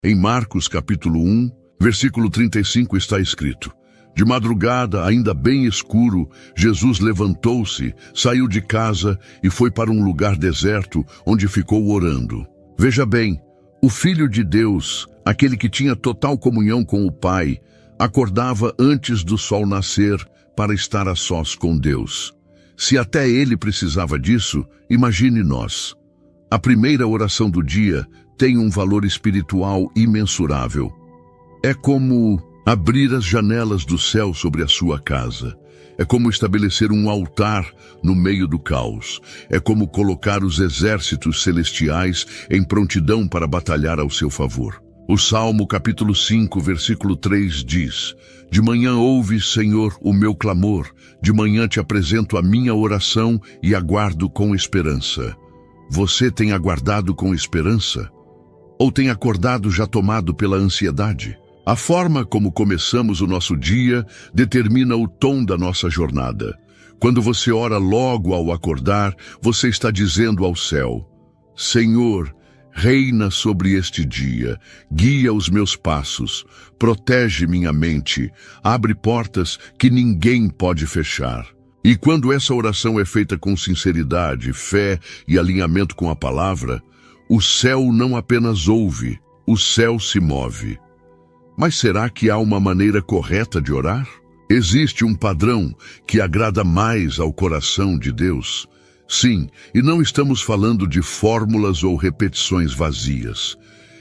Em Marcos capítulo 1, versículo 35 está escrito: de madrugada, ainda bem escuro, Jesus levantou-se, saiu de casa e foi para um lugar deserto, onde ficou orando. Veja bem, o Filho de Deus, aquele que tinha total comunhão com o Pai, acordava antes do sol nascer para estar a sós com Deus. Se até ele precisava disso, imagine nós. A primeira oração do dia tem um valor espiritual imensurável. É como abrir as janelas do céu sobre a sua casa. É como estabelecer um altar no meio do caos. É como colocar os exércitos celestiais em prontidão para batalhar ao seu favor. O Salmo capítulo 5, versículo 3 diz: de manhã ouves, Senhor, o meu clamor. De manhã te apresento a minha oração e aguardo com esperança. Você tem aguardado com esperança? Ou tem acordado já tomado pela ansiedade? A forma como começamos o nosso dia determina o tom da nossa jornada. Quando você ora logo ao acordar, você está dizendo ao céu: Senhor, reina sobre este dia, guia os meus passos, protege minha mente, abre portas que ninguém pode fechar. E quando essa oração é feita com sinceridade, fé e alinhamento com a palavra, o céu não apenas ouve, o céu se move. Mas será que há uma maneira correta de orar? Existe um padrão que agrada mais ao coração de Deus? Sim, e não estamos falando de fórmulas ou repetições vazias.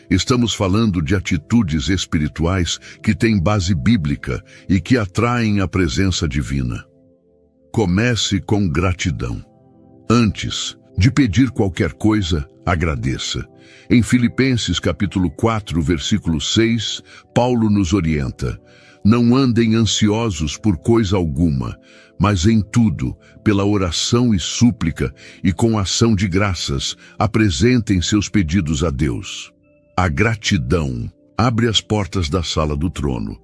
Estamos falando de atitudes espirituais que têm base bíblica e que atraem a presença divina. Comece com gratidão. Antes de pedir qualquer coisa, agradeça. Em Filipenses capítulo 4, versículo 6, Paulo nos orienta: não andem ansiosos por coisa alguma, mas em tudo, pela oração e súplica e com ação de graças, apresentem seus pedidos a Deus. A gratidão abre as portas da sala do trono.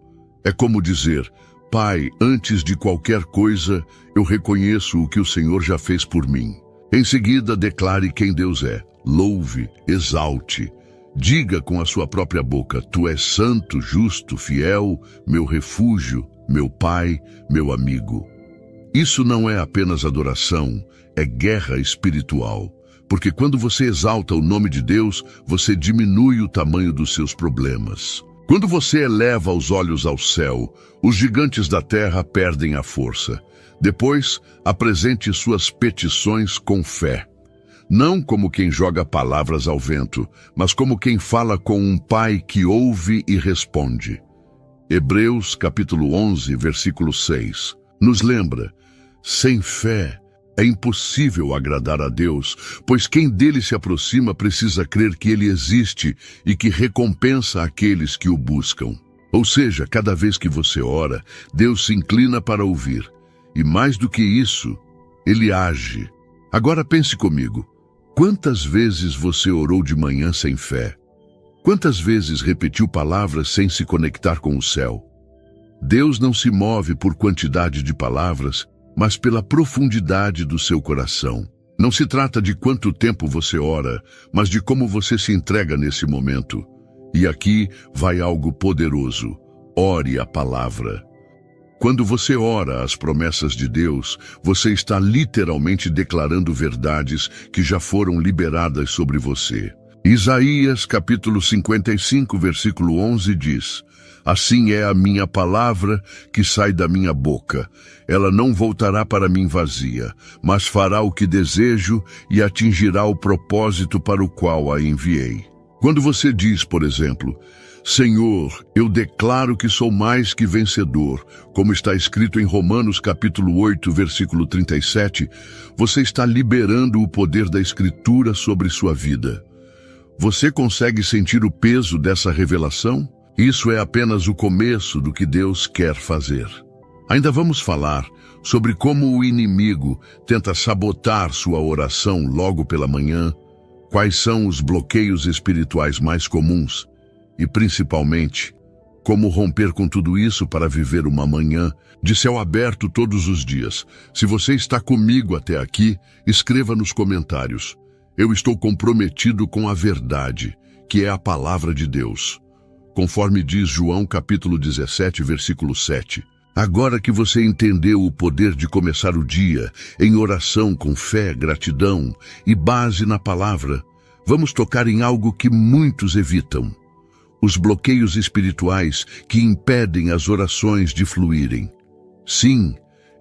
É como dizer: Pai, antes de qualquer coisa, eu reconheço o que o Senhor já fez por mim. Em seguida, declare quem Deus é. Louve, exalte. Diga com a sua própria boca: Tu és santo, justo, fiel, meu refúgio, meu Pai, meu amigo. Isso não é apenas adoração, é guerra espiritual. Porque quando você exalta o nome de Deus, você diminui o tamanho dos seus problemas. Quando você eleva os olhos ao céu, os gigantes da terra perdem a força. Depois, apresente suas petições com fé. Não como quem joga palavras ao vento, mas como quem fala com um pai que ouve e responde. Hebreus capítulo 11, versículo 6, nos lembra: sem fé é impossível agradar a Deus, pois quem dele se aproxima precisa crer que ele existe e que recompensa aqueles que o buscam. Ou seja, cada vez que você ora, Deus se inclina para ouvir. E mais do que isso, ele age. Agora pense comigo. Quantas vezes você orou de manhã sem fé? Quantas vezes repetiu palavras sem se conectar com o céu? Deus não se move por quantidade de palavras, mas pela profundidade do seu coração. Não se trata de quanto tempo você ora, mas de como você se entrega nesse momento. E aqui vai algo poderoso. Ore a palavra. Quando você ora as promessas de Deus, você está literalmente declarando verdades que já foram liberadas sobre você. Isaías capítulo 55, versículo 11 diz: assim é a minha palavra que sai da minha boca. Ela não voltará para mim vazia, mas fará o que desejo e atingirá o propósito para o qual a enviei. Quando você diz, por exemplo: Senhor, eu declaro que sou mais que vencedor, como está escrito em Romanos capítulo 8, versículo 37, você está liberando o poder da Escritura sobre sua vida. Você consegue sentir o peso dessa revelação? Isso é apenas o começo do que Deus quer fazer. Ainda vamos falar sobre como o inimigo tenta sabotar sua oração logo pela manhã, quais são os bloqueios espirituais mais comuns, e, principalmente, como romper com tudo isso para viver uma manhã de céu aberto todos os dias. Se você está comigo até aqui, escreva nos comentários: eu estou comprometido com a verdade, que é a palavra de Deus. conforme diz João capítulo 17, versículo 7. Agora que você entendeu o poder de começar o dia em oração com fé, gratidão e base na palavra, vamos tocar em algo que muitos evitam: os bloqueios espirituais que impedem as orações de fluírem. Sim,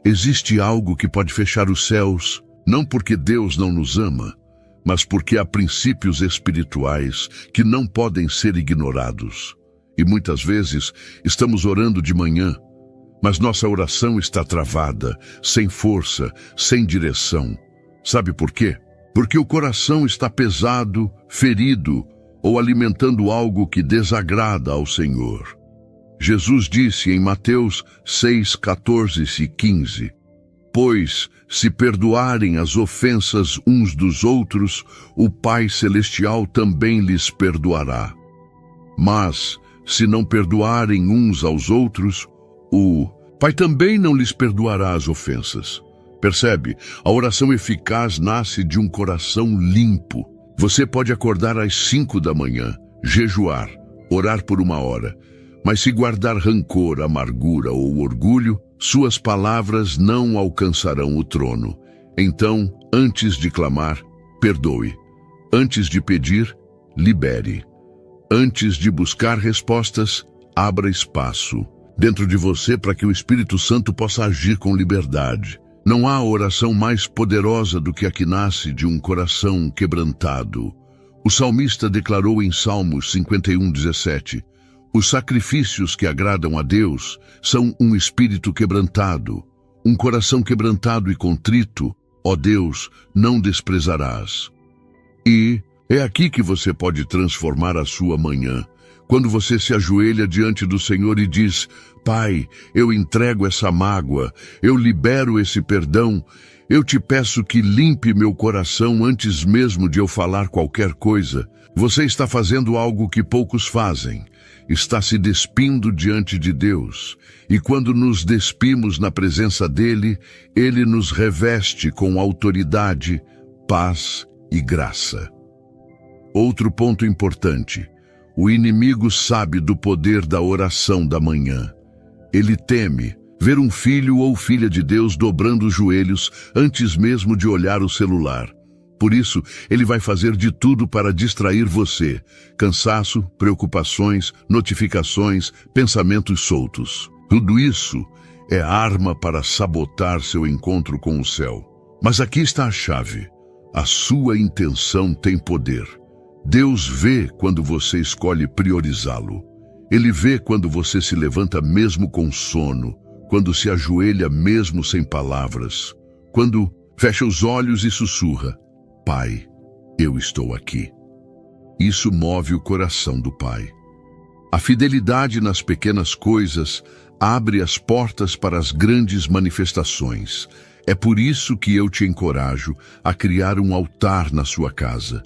existe algo que pode fechar os céus, não porque Deus não nos ama, mas porque há princípios espirituais que não podem ser ignorados. E muitas vezes estamos orando de manhã, mas nossa oração está travada, sem força, sem direção. Sabe por quê? Porque o coração está pesado, ferido ou alimentando algo que desagrada ao Senhor. Jesus disse em Mateus 6, 14 e 15, pois, se perdoarem as ofensas uns dos outros, o Pai Celestial também lhes perdoará. Mas, se não perdoarem uns aos outros, o Pai também não lhes perdoará as ofensas. Percebe? A oração eficaz nasce de um coração limpo. Você pode acordar às 5 da manhã, jejuar, orar por 1 hora, mas se guardar rancor, amargura ou orgulho, suas palavras não alcançarão o trono. Então, antes de clamar, perdoe. Antes de pedir, libere. Antes de buscar respostas, abra espaço dentro de você para que o Espírito Santo possa agir com liberdade. Não há oração mais poderosa do que a que nasce de um coração quebrantado. O salmista declarou em Salmos 51:17, os sacrifícios que agradam a Deus são um espírito quebrantado, um coração quebrantado e contrito, ó Deus, não desprezarás. E é aqui que você pode transformar a sua manhã, quando você se ajoelha diante do Senhor e diz, Pai, eu entrego essa mágoa, eu libero esse perdão, eu te peço que limpe meu coração antes mesmo de eu falar qualquer coisa. Você está fazendo algo que poucos fazem. Está se despindo diante de Deus, e quando nos despimos na presença dele, ele nos reveste com autoridade, paz e graça. Outro ponto importante: o inimigo sabe do poder da oração da manhã. Ele teme ver um filho ou filha de Deus dobrando os joelhos antes mesmo de olhar o celular. Por isso, ele vai fazer de tudo para distrair você. Cansaço, preocupações, notificações, pensamentos soltos. Tudo isso é arma para sabotar seu encontro com o céu. Mas aqui está a chave. A sua intenção tem poder. Deus vê quando você escolhe priorizá-lo. Ele vê quando você se levanta mesmo com sono, quando se ajoelha mesmo sem palavras, quando fecha os olhos e sussurra, Pai, eu estou aqui. Isso move o coração do Pai. A fidelidade nas pequenas coisas abre as portas para as grandes manifestações. É por isso que eu te encorajo a criar um altar na sua casa.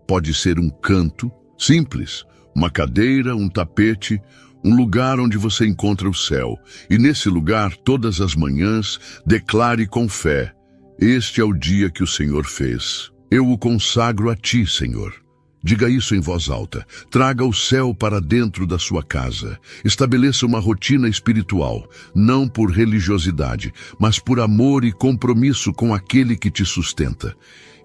Pode ser um canto simples, uma cadeira, um tapete, um lugar onde você encontra o céu. E nesse lugar, todas as manhãs, declare com fé, este é o dia que o Senhor fez. Eu o consagro a ti, Senhor. Diga isso em voz alta. Traga o céu para dentro da sua casa. Estabeleça uma rotina espiritual, não por religiosidade, mas por amor e compromisso com aquele que te sustenta.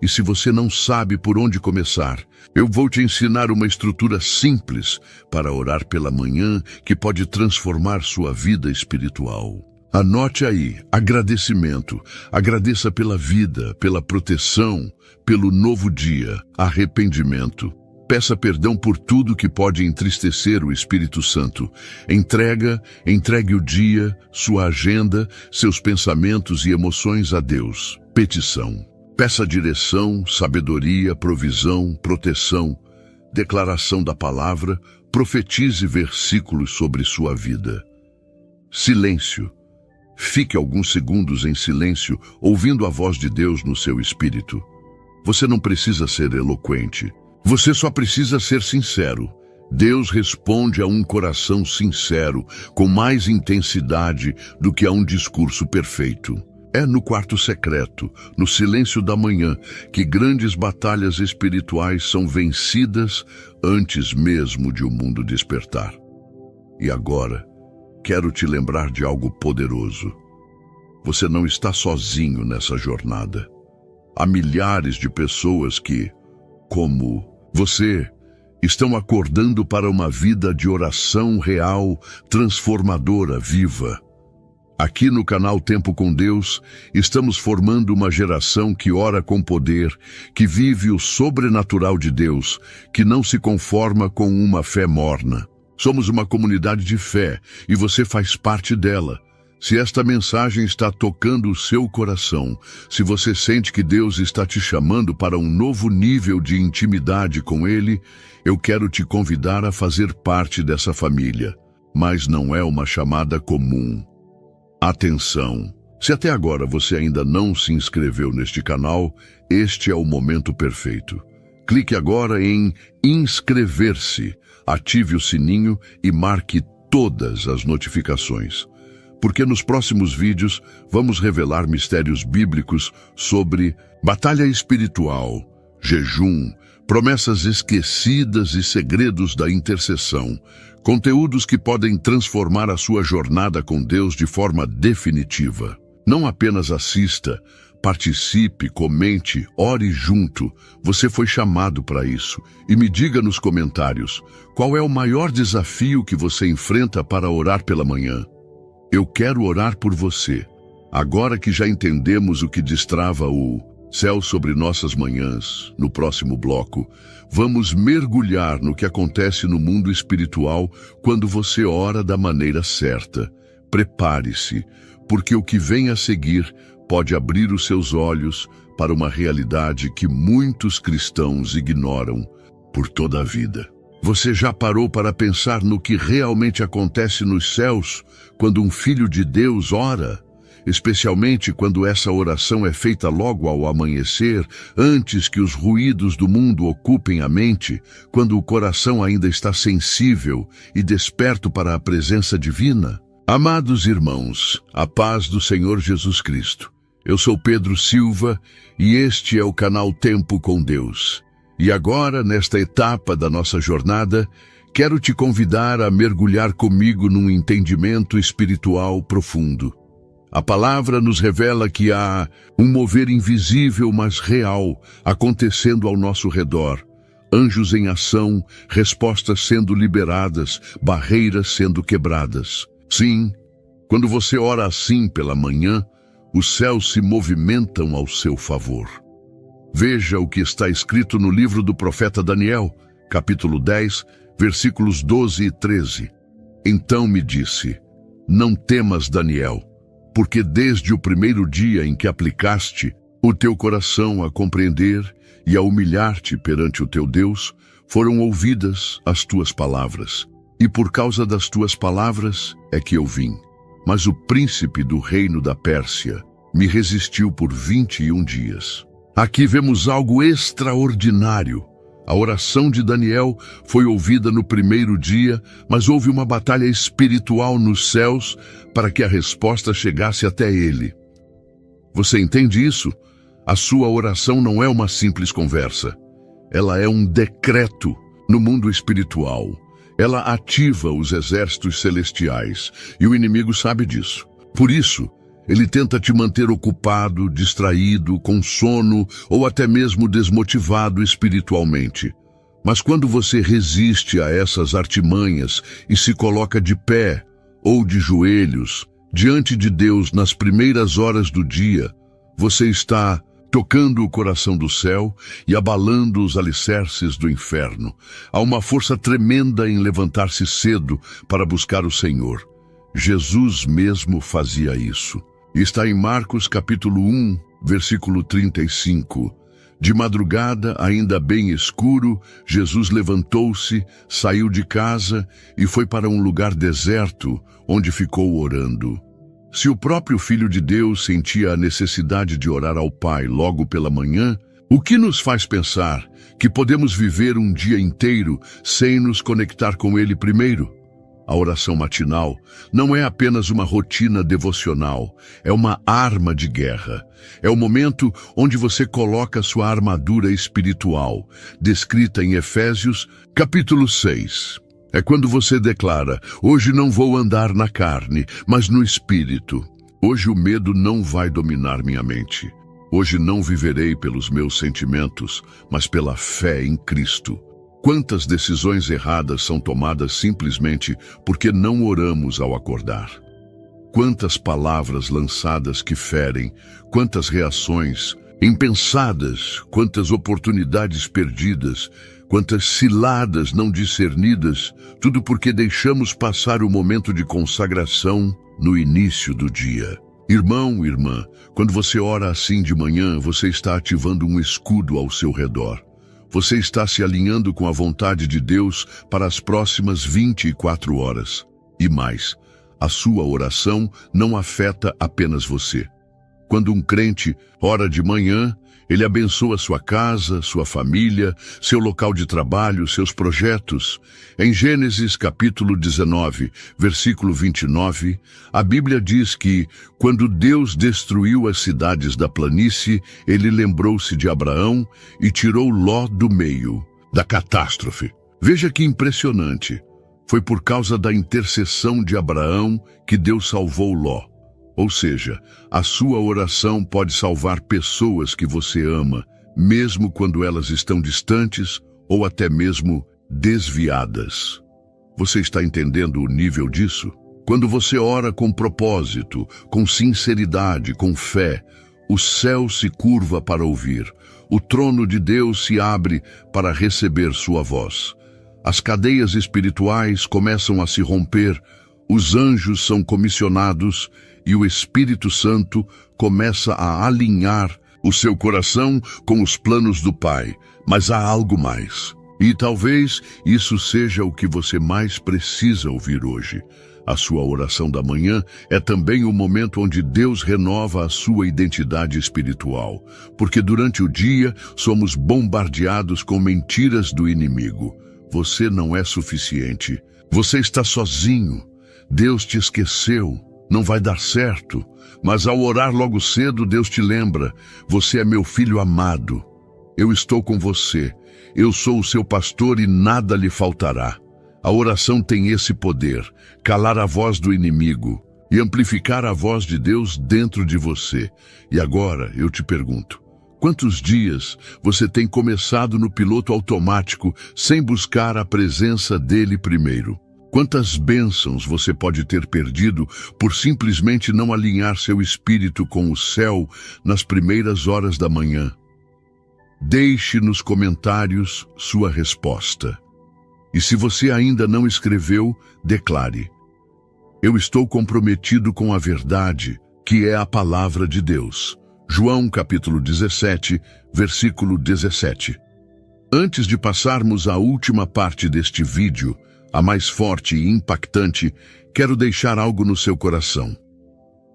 E se você não sabe por onde começar, eu vou te ensinar uma estrutura simples para orar pela manhã que pode transformar sua vida espiritual. Anote aí, agradecimento. Agradeça pela vida, pela proteção, pelo novo dia, arrependimento. Peça perdão por tudo que pode entristecer o Espírito Santo. Entregue o dia, sua agenda, seus pensamentos e emoções a Deus. Petição. Peça direção, sabedoria, provisão, proteção, declaração da palavra, profetize versículos sobre sua vida. Silêncio. Fique alguns segundos em silêncio, ouvindo a voz de Deus no seu espírito. Você não precisa ser eloquente. Você só precisa ser sincero. Deus responde a um coração sincero, com mais intensidade do que a um discurso perfeito. É no quarto secreto, no silêncio da manhã, que grandes batalhas espirituais são vencidas antes mesmo de o mundo despertar. E agora, quero te lembrar de algo poderoso. Você não está sozinho nessa jornada. Há milhares de pessoas que, como você, estão acordando para uma vida de oração real, transformadora, viva. Aqui no canal Tempo com Deus, estamos formando uma geração que ora com poder, que vive o sobrenatural de Deus, que não se conforma com uma fé morna. Somos uma comunidade de fé e você faz parte dela. Se esta mensagem está tocando o seu coração, se você sente que Deus está te chamando para um novo nível de intimidade com Ele, eu quero te convidar a fazer parte dessa família. Mas não é uma chamada comum. Atenção! Se até agora você ainda não se inscreveu neste canal, este é o momento perfeito. Clique agora em inscrever-se, ative o sininho e marque todas as notificações. Porque nos próximos vídeos vamos revelar mistérios bíblicos sobre batalha espiritual, jejum, promessas esquecidas e segredos da intercessão, conteúdos que podem transformar a sua jornada com Deus de forma definitiva. Não apenas assista, participe, comente, ore junto. Você foi chamado para isso. E me diga nos comentários, qual é o maior desafio que você enfrenta para orar pela manhã? Eu quero orar por você. Agora que já entendemos o que destrava o céu sobre nossas manhãs, no próximo bloco, vamos mergulhar no que acontece no mundo espiritual quando você ora da maneira certa. Prepare-se, porque o que vem a seguir pode abrir os seus olhos para uma realidade que muitos cristãos ignoram por toda a vida. Você já parou para pensar no que realmente acontece nos céus quando um filho de Deus ora? Especialmente quando essa oração é feita logo ao amanhecer, antes que os ruídos do mundo ocupem a mente, quando o coração ainda está sensível e desperto para a presença divina? Amados irmãos, a paz do Senhor Jesus Cristo. Eu sou Pedro Silva e este é o canal Tempo com Deus. E agora, nesta etapa da nossa jornada, quero te convidar a mergulhar comigo num entendimento espiritual profundo. A palavra nos revela que há um mover invisível, mas real, acontecendo ao nosso redor. Anjos em ação, respostas sendo liberadas, barreiras sendo quebradas. Sim, quando você ora assim pela manhã, os céus se movimentam ao seu favor. Veja o que está escrito no livro do profeta Daniel, capítulo 10, versículos 12 e 13. Então me disse, não temas, Daniel, porque desde o primeiro dia em que aplicaste o teu coração a compreender e a humilhar-te perante o teu Deus, foram ouvidas as tuas palavras. E por causa das tuas palavras é que eu vim. Mas o príncipe do reino da Pérsia me resistiu por 21 dias. Aqui vemos algo extraordinário. A oração de Daniel foi ouvida no primeiro dia, mas houve uma batalha espiritual nos céus para que a resposta chegasse até ele. Você entende isso? A sua oração não é uma simples conversa. Ela é um decreto no mundo espiritual. Ela ativa os exércitos celestiais e o inimigo sabe disso. Por isso, ele tenta te manter ocupado, distraído, com sono ou até mesmo desmotivado espiritualmente. Mas quando você resiste a essas artimanhas e se coloca de pé ou de joelhos diante de Deus nas primeiras horas do dia, você está tocando o coração do céu e abalando os alicerces do inferno. Há uma força tremenda em levantar-se cedo para buscar o Senhor. Jesus mesmo fazia isso. Está em Marcos capítulo 1, versículo 35. De madrugada, ainda bem escuro, Jesus levantou-se, saiu de casa e foi para um lugar deserto, onde ficou orando. Se o próprio Filho de Deus sentia a necessidade de orar ao Pai logo pela manhã, o que nos faz pensar que podemos viver um dia inteiro sem nos conectar com Ele primeiro? A oração matinal não é apenas uma rotina devocional, é uma arma de guerra. É o momento onde você coloca sua armadura espiritual, descrita em Efésios, capítulo 6. É quando você declara: hoje não vou andar na carne, mas no espírito. Hoje o medo não vai dominar minha mente. Hoje não viverei pelos meus sentimentos, mas pela fé em Cristo. Quantas decisões erradas são tomadas simplesmente porque não oramos ao acordar? Quantas palavras lançadas que ferem, quantas reações impensadas, quantas oportunidades perdidas, quantas ciladas não discernidas, tudo porque deixamos passar o momento de consagração no início do dia. Irmão, irmã, quando você ora assim de manhã, você está ativando um escudo ao seu redor. Você está se alinhando com a vontade de Deus para as próximas 24 horas. E mais, a sua oração não afeta apenas você. Quando um crente ora de manhã, ele abençoa sua casa, sua família, seu local de trabalho, seus projetos. Em Gênesis capítulo 19, versículo 29, a Bíblia diz que, quando Deus destruiu as cidades da planície, ele lembrou-se de Abraão e tirou Ló do meio da catástrofe. Veja que impressionante. Foi por causa da intercessão de Abraão que Deus salvou Ló. Ou seja, a sua oração pode salvar pessoas que você ama, mesmo quando elas estão distantes ou até mesmo desviadas. Você está entendendo o nível disso? Quando você ora com propósito, com sinceridade, com fé, o céu se curva para ouvir, o trono de Deus se abre para receber sua voz. As cadeias espirituais começam a se romper, os anjos são comissionados e o Espírito Santo começa a alinhar o seu coração com os planos do Pai. Mas há algo mais. E talvez isso seja o que você mais precisa ouvir hoje. A sua oração da manhã é também o momento onde Deus renova a sua identidade espiritual. Porque durante o dia somos bombardeados com mentiras do inimigo. Você não é suficiente. Você está sozinho. Deus te esqueceu. Não vai dar certo, mas ao orar logo cedo, Deus te lembra: você é meu filho amado, eu estou com você, eu sou o seu pastor e nada lhe faltará. A oração tem esse poder, calar a voz do inimigo e amplificar a voz de Deus dentro de você. E agora eu te pergunto, quantos dias você tem começado no piloto automático sem buscar a presença dele primeiro? Quantas bênçãos você pode ter perdido por simplesmente não alinhar seu espírito com o céu nas primeiras horas da manhã? Deixe nos comentários sua resposta. E se você ainda não escreveu, declare: eu estou comprometido com a verdade, que é a palavra de Deus. João capítulo 17, versículo 17. Antes de passarmos à última parte deste vídeo, a mais forte e impactante, quero deixar algo no seu coração.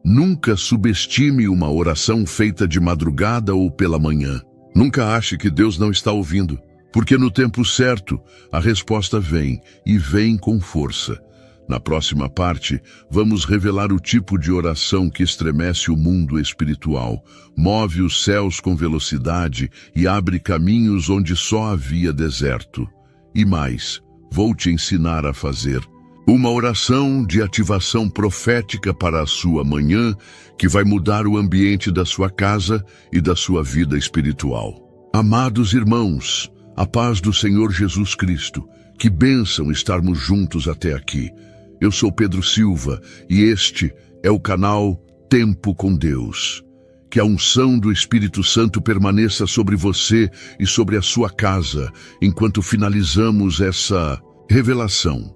Nunca subestime uma oração feita de madrugada ou pela manhã. Nunca ache que Deus não está ouvindo, porque no tempo certo, a resposta vem, e vem com força. Na próxima parte, vamos revelar o tipo de oração que estremece o mundo espiritual, move os céus com velocidade e abre caminhos onde só havia deserto. E mais, vou te ensinar a fazer uma oração de ativação profética para a sua manhã, que vai mudar o ambiente da sua casa e da sua vida espiritual. Amados irmãos, a paz do Senhor Jesus Cristo, que bênção estarmos juntos até aqui. Eu sou Pedro Silva e este é o canal Tempo com Deus. Que a unção do Espírito Santo permaneça sobre você e sobre a sua casa, enquanto finalizamos essa revelação.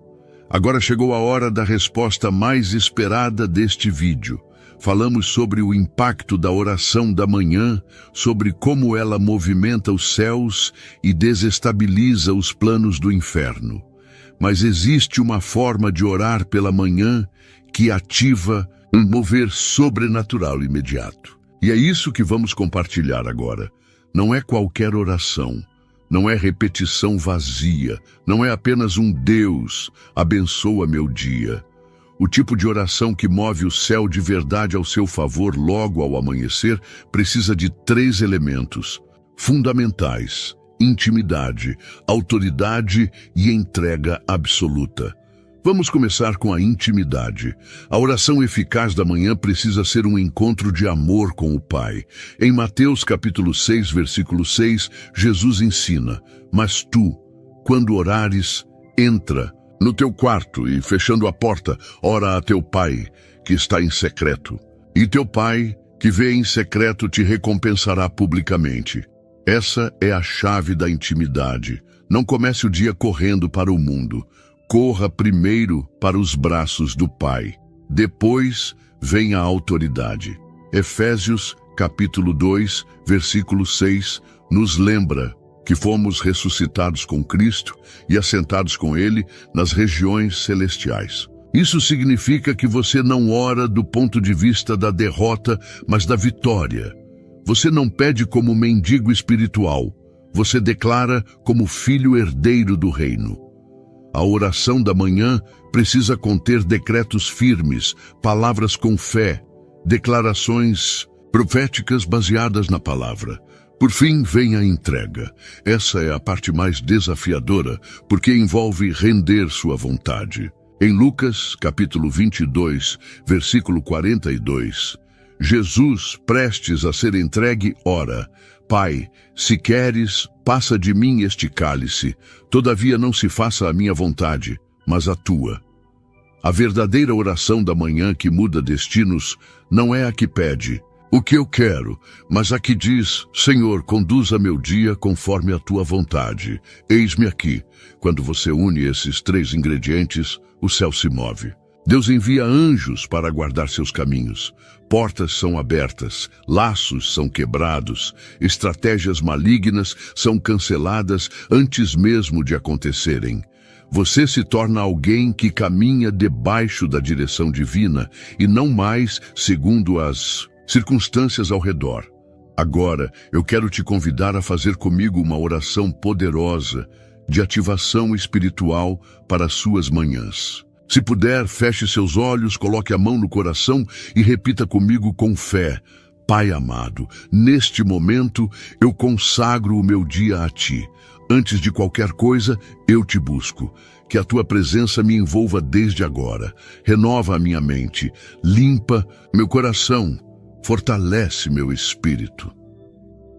Agora chegou a hora da resposta mais esperada deste vídeo. Falamos sobre o impacto da oração da manhã, sobre como ela movimenta os céus e desestabiliza os planos do inferno. Mas existe uma forma de orar pela manhã que ativa um mover sobrenatural imediato. E é isso que vamos compartilhar agora. Não é qualquer oração, não é repetição vazia, não é apenas um Deus, abençoa meu dia. O tipo de oração que move o céu de verdade ao seu favor logo ao amanhecer precisa de 3 elementos fundamentais, intimidade, autoridade e entrega absoluta. Vamos começar com a intimidade. A oração eficaz da manhã precisa ser um encontro de amor com o Pai. Em Mateus capítulo 6, versículo 6, Jesus ensina: "Mas tu, quando orares, entra no teu quarto e, fechando a porta, ora a teu Pai, que está em secreto. E teu Pai, que vê em secreto, te recompensará publicamente." Essa é a chave da intimidade. Não comece o dia correndo para o mundo. Corra primeiro para os braços do Pai. Depois vem a autoridade. Efésios capítulo 2, versículo 6, nos lembra que fomos ressuscitados com Cristo e assentados com Ele nas regiões celestiais. Isso significa que você não ora do ponto de vista da derrota, mas da vitória. Você não pede como mendigo espiritual. Você declara como filho herdeiro do reino. A oração da manhã precisa conter decretos firmes, palavras com fé, declarações proféticas baseadas na palavra. Por fim, vem a entrega. Essa é a parte mais desafiadora, porque envolve render sua vontade. Em Lucas, capítulo 22, versículo 42, Jesus, prestes a ser entregue, ora: "Pai, se queres, passa de mim este cálice, todavia não se faça a minha vontade, mas a tua." A verdadeira oração da manhã que muda destinos não é a que pede "o que eu quero", mas a que diz: "Senhor, conduza meu dia conforme a tua vontade. Eis-me aqui." Quando você une esses três ingredientes, o céu se move. Deus envia anjos para guardar seus caminhos. Portas são abertas, laços são quebrados, estratégias malignas são canceladas antes mesmo de acontecerem. Você se torna alguém que caminha debaixo da direção divina e não mais segundo as circunstâncias ao redor. Agora, eu quero te convidar a fazer comigo uma oração poderosa de ativação espiritual para as suas manhãs. Se puder, feche seus olhos, coloque a mão no coração e repita comigo com fé: "Pai amado, neste momento eu consagro o meu dia a Ti. Antes de qualquer coisa, eu te busco. Que a Tua presença me envolva desde agora. Renova a minha mente, limpa meu coração, fortalece meu espírito."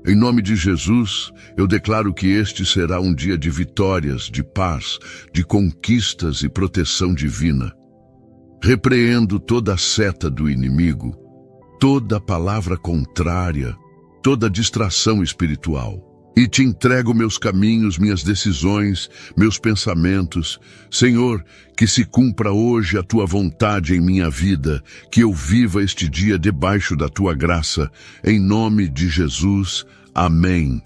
Em nome de Jesus, eu declaro que este será um dia de vitórias, de paz, de conquistas e proteção divina. Repreendo toda a seta do inimigo, toda palavra contrária, toda distração espiritual. E te entrego meus caminhos, minhas decisões, meus pensamentos. Senhor, que se cumpra hoje a Tua vontade em minha vida, que eu viva este dia debaixo da Tua graça. Em nome de Jesus, amém.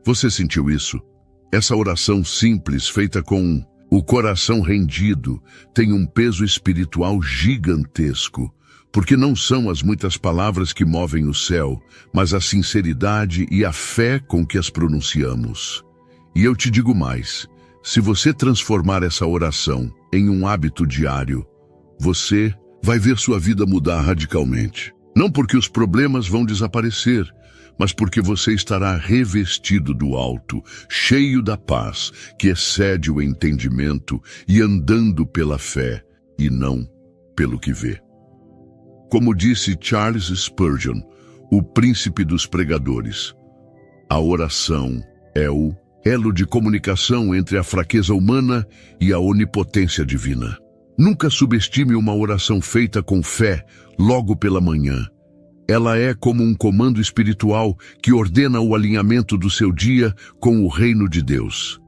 Você sentiu isso? Essa oração simples, feita com o coração rendido, tem um peso espiritual gigantesco. Porque não são as muitas palavras que movem o céu, mas a sinceridade e a fé com que as pronunciamos. E eu te digo mais: se você transformar essa oração em um hábito diário, você vai ver sua vida mudar radicalmente. Não porque os problemas vão desaparecer, mas porque você estará revestido do alto, cheio da paz, que excede o entendimento e andando pela fé e não pelo que vê. Como disse Charles Spurgeon, o príncipe dos pregadores, a oração é o elo de comunicação entre a fraqueza humana e a onipotência divina. Nunca subestime uma oração feita com fé logo pela manhã. Ela é como um comando espiritual que ordena o alinhamento do seu dia com o reino de Deus.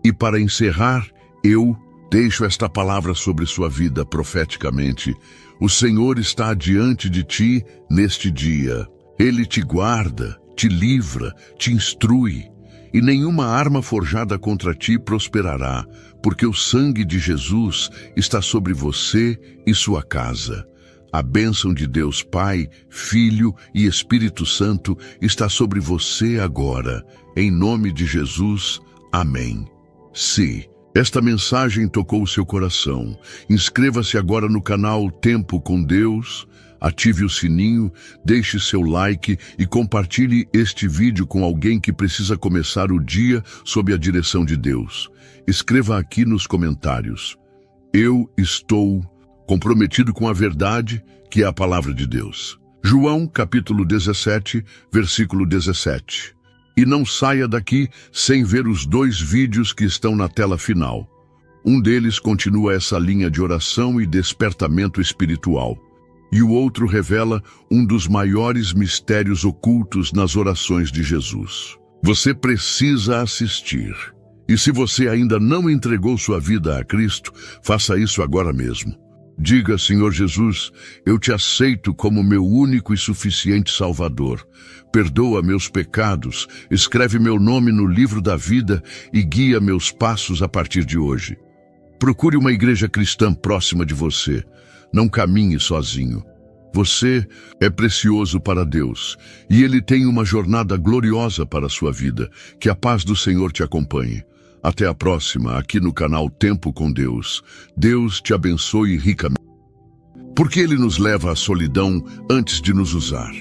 E para encerrar, eu deixo esta palavra sobre sua vida profeticamente. O Senhor está diante de ti neste dia. Ele te guarda, te livra, te instrui, e nenhuma arma forjada contra ti prosperará, porque o sangue de Jesus está sobre você e sua casa. A bênção de Deus Pai, Filho e Espírito Santo está sobre você agora. Em nome de Jesus, amém. Se esta mensagem tocou o seu coração, inscreva-se agora no canal Tempo com Deus, Ative o sininho, deixe seu like e compartilhe este vídeo com alguém que precisa começar o dia sob a direção de Deus. Escreva aqui nos comentários: eu estou comprometido com a verdade, que é a palavra de Deus. João, capítulo 17, versículo 17. E não saia daqui sem ver os 2 vídeos que estão na tela final. Um deles continua essa linha de oração e despertamento espiritual, e o outro revela um dos maiores mistérios ocultos nas orações de Jesus. Você precisa assistir. E se você ainda não entregou sua vida a Cristo, faça isso agora mesmo. Diga: Senhor Jesus, eu te aceito como meu único e suficiente Salvador. Perdoa meus pecados, escreve meu nome no livro da vida e guia meus passos a partir de hoje. Procure uma igreja cristã próxima de você. Não caminhe sozinho. Você é precioso para Deus e Ele tem uma jornada gloriosa para a sua vida. Que a paz do Senhor te acompanhe. Até a próxima, aqui no canal Tempo com Deus. Deus te abençoe ricamente. Por que Ele nos leva à solidão antes de nos usar?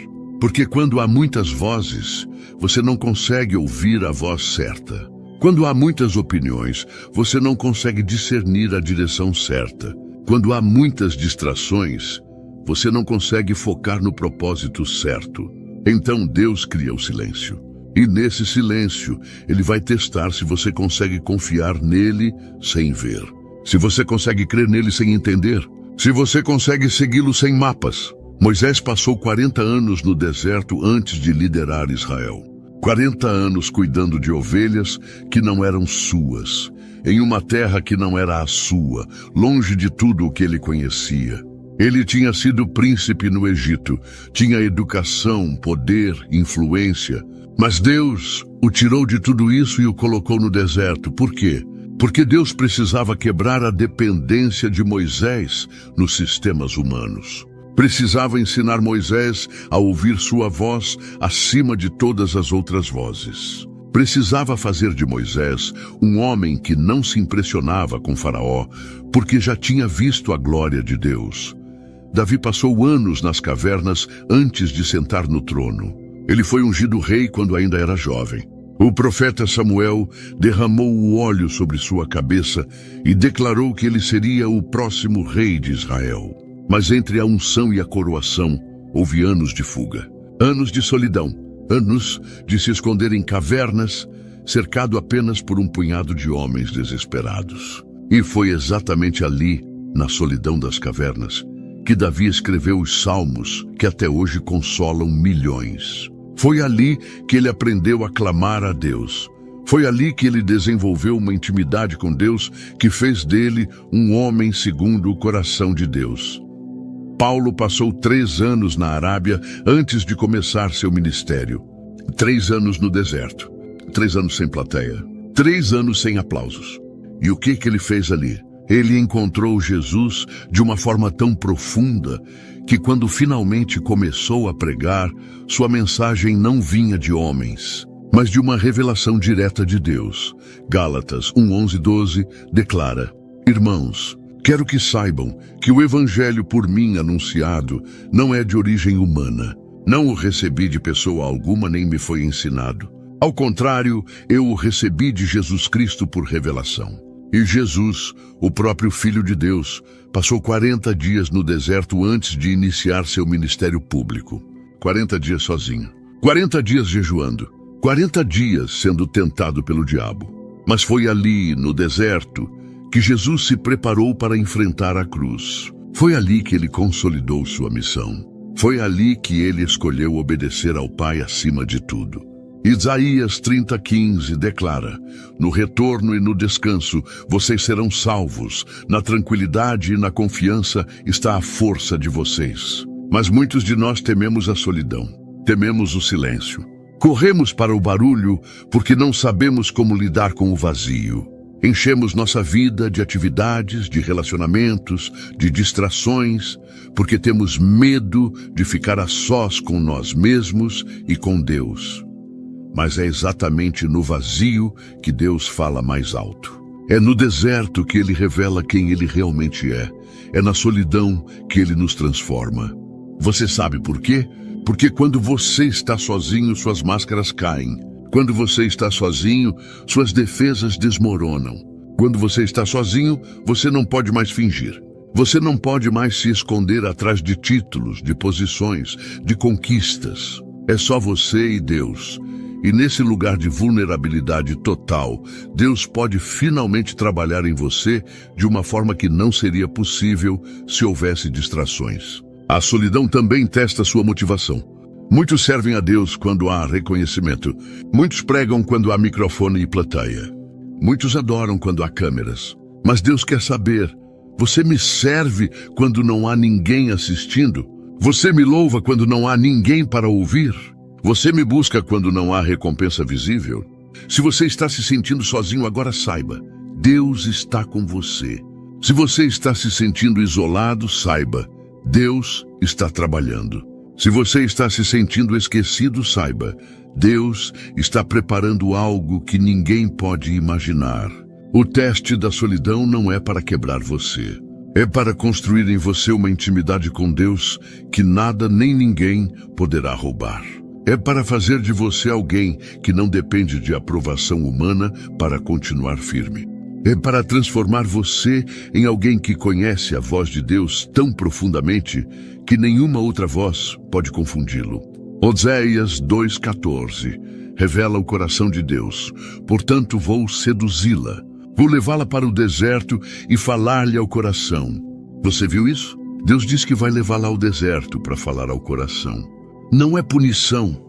Porque quando há muitas vozes, você não consegue ouvir a voz certa. Quando há muitas opiniões, você não consegue discernir a direção certa. Quando há muitas distrações, você não consegue focar no propósito certo. Então Deus cria o silêncio. E nesse silêncio, Ele vai testar se você consegue confiar nele sem ver. Se você consegue crer nele sem entender. Se você consegue segui-lo sem mapas. Moisés passou 40 anos no deserto antes de liderar Israel. 40 anos cuidando de ovelhas que não eram suas, em uma terra que não era a sua, longe de tudo o que ele conhecia. Ele tinha sido príncipe no Egito, tinha educação, poder, influência. Mas Deus o tirou de tudo isso e o colocou no deserto. Por quê? Porque Deus precisava quebrar a dependência de Moisés nos sistemas humanos. Precisava ensinar Moisés a ouvir sua voz acima de todas as outras vozes. Precisava fazer de Moisés um homem que não se impressionava com Faraó, porque já tinha visto a glória de Deus. Davi passou anos nas cavernas antes de sentar no trono. Ele foi ungido rei quando ainda era jovem. O profeta Samuel derramou o óleo sobre sua cabeça e declarou que ele seria o próximo rei de Israel. Mas entre a unção e a coroação, houve anos de fuga, anos de solidão, anos de se esconder em cavernas, cercado apenas por um punhado de homens desesperados. E foi exatamente ali, na solidão das cavernas, que Davi escreveu os salmos que até hoje consolam milhões. Foi ali que ele aprendeu a clamar a Deus. Foi ali que ele desenvolveu uma intimidade com Deus que fez dele um homem segundo o coração de Deus. Paulo passou 3 anos na Arábia antes de começar seu ministério. 3 anos no deserto. 3 anos sem plateia. 3 anos sem aplausos. E o que ele fez ali? Ele encontrou Jesus de uma forma tão profunda que quando finalmente começou a pregar, sua mensagem não vinha de homens, mas de uma revelação direta de Deus. Gálatas 1:11-12 declara: Irmãos, quero que saibam que o evangelho por mim anunciado não é de origem humana. Não o recebi de pessoa alguma, nem me foi ensinado. Ao contrário, eu o recebi de Jesus Cristo por revelação. E Jesus, o próprio Filho de Deus, passou 40 dias no deserto antes de iniciar seu ministério público. 40 dias sozinho. 40 dias jejuando. 40 dias sendo tentado pelo diabo. Mas foi ali, no deserto, que Jesus se preparou para enfrentar a cruz. Foi ali que ele consolidou sua missão. Foi ali que ele escolheu obedecer ao Pai acima de tudo. Isaías 30:15 declara: No retorno e no descanso vocês serão salvos, na tranquilidade e na confiança está a força de vocês. Mas muitos de nós tememos a solidão, tememos o silêncio. Corremos para o barulho porque não sabemos como lidar com o vazio. Enchemos nossa vida de atividades, de relacionamentos, de distrações, porque temos medo de ficar a sós com nós mesmos e com Deus. Mas é exatamente no vazio que Deus fala mais alto. É no deserto que Ele revela quem Ele realmente é. É na solidão que Ele nos transforma. Você sabe por quê? Porque quando você está sozinho, suas máscaras caem. Quando você está sozinho, suas defesas desmoronam. Quando você está sozinho, você não pode mais fingir. Você não pode mais se esconder atrás de títulos, de posições, de conquistas. É só você e Deus. E nesse lugar de vulnerabilidade total, Deus pode finalmente trabalhar em você de uma forma que não seria possível se houvesse distrações. A solidão também testa sua motivação. Muitos servem a Deus quando há reconhecimento. Muitos pregam quando há microfone e plateia. Muitos adoram quando há câmeras. Mas Deus quer saber: você me serve quando não há ninguém assistindo? Você me louva quando não há ninguém para ouvir? Você me busca quando não há recompensa visível? Se você está se sentindo sozinho, agora saiba: Deus está com você. Se você está se sentindo isolado, saiba: Deus está trabalhando. Se você está se sentindo esquecido, saiba: Deus está preparando algo que ninguém pode imaginar. O teste da solidão não é para quebrar você. É para construir em você uma intimidade com Deus que nada nem ninguém poderá roubar. É para fazer de você alguém que não depende de aprovação humana para continuar firme. É para transformar você em alguém que conhece a voz de Deus tão profundamente que nenhuma outra voz pode confundi-lo. Oséias 2,14 revela o coração de Deus. Portanto, vou seduzi-la. Vou levá-la para o deserto e falar-lhe ao coração. Você viu isso? Deus diz que vai levá-la ao deserto para falar ao coração. Não é punição,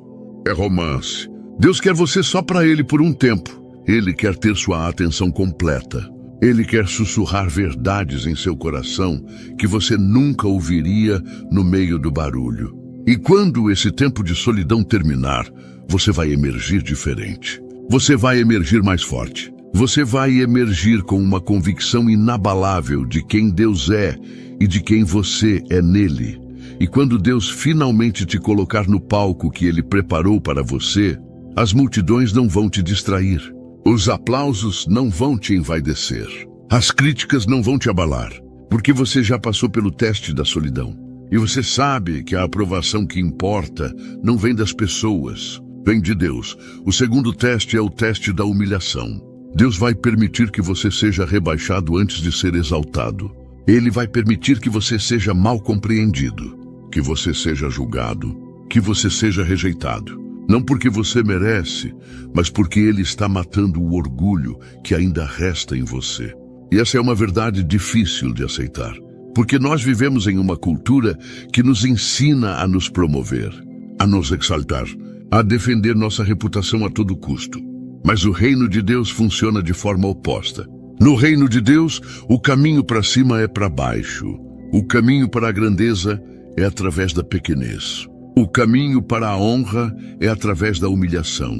é romance. Deus quer você só para Ele por um tempo. Ele quer ter sua atenção completa. Ele quer sussurrar verdades em seu coração que você nunca ouviria no meio do barulho. E quando esse tempo de solidão terminar, você vai emergir diferente. Você vai emergir mais forte. Você vai emergir com uma convicção inabalável de quem Deus é e de quem você é nele. E quando Deus finalmente te colocar no palco que Ele preparou para você, as multidões não vão te distrair. Os aplausos não vão te envaidecer. As críticas não vão te abalar, porque você já passou pelo teste da solidão. E você sabe que a aprovação que importa não vem das pessoas, vem de Deus. O segundo teste é o teste da humilhação. Deus vai permitir que você seja rebaixado antes de ser exaltado. Ele vai permitir que você seja mal compreendido, que você seja julgado, que você seja rejeitado. Não porque você merece, mas porque Ele está matando o orgulho que ainda resta em você. E essa é uma verdade difícil de aceitar, porque nós vivemos em uma cultura que nos ensina a nos promover, a nos exaltar, a defender nossa reputação a todo custo. Mas o reino de Deus funciona de forma oposta. No reino de Deus, o caminho para cima é para baixo. O caminho para a grandeza é através da pequenez. O caminho para a honra é através da humilhação.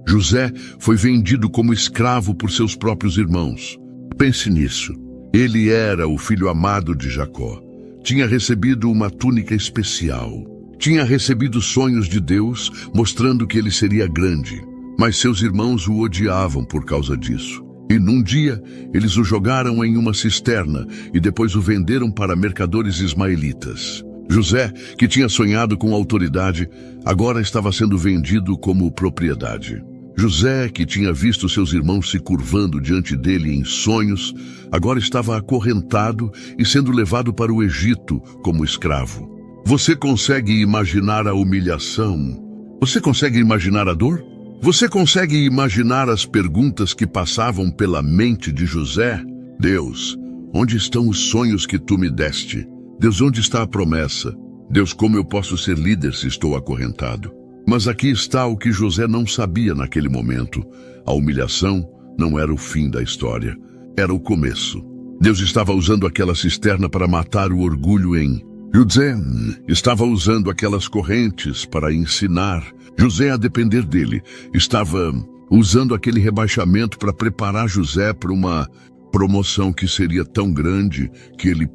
José foi vendido como escravo por seus próprios irmãos. Pense nisso. Ele era o filho amado de Jacó. Tinha recebido uma túnica especial. Tinha recebido sonhos de Deus, mostrando que ele seria grande. Mas seus irmãos o odiavam por causa disso. E num dia, eles o jogaram em uma cisterna e depois o venderam para mercadores ismaelitas. José, que tinha sonhado com autoridade, agora estava sendo vendido como propriedade. José, que tinha visto seus irmãos se curvando diante dele em sonhos, agora estava acorrentado e sendo levado para o Egito como escravo. Você consegue imaginar a humilhação? Você consegue imaginar a dor? Você consegue imaginar as perguntas que passavam pela mente de José? Deus, onde estão os sonhos que tu me deste? Deus, onde está a promessa? Deus, como eu posso ser líder se estou acorrentado? Mas aqui está o que José não sabia naquele momento. A humilhação não era o fim da história, era o começo. Deus estava usando aquela cisterna para matar o orgulho em José. Estava usando aquelas correntes para ensinar José a depender dele. Estava usando aquele rebaixamento para preparar José para uma promoção que seria tão grande que ele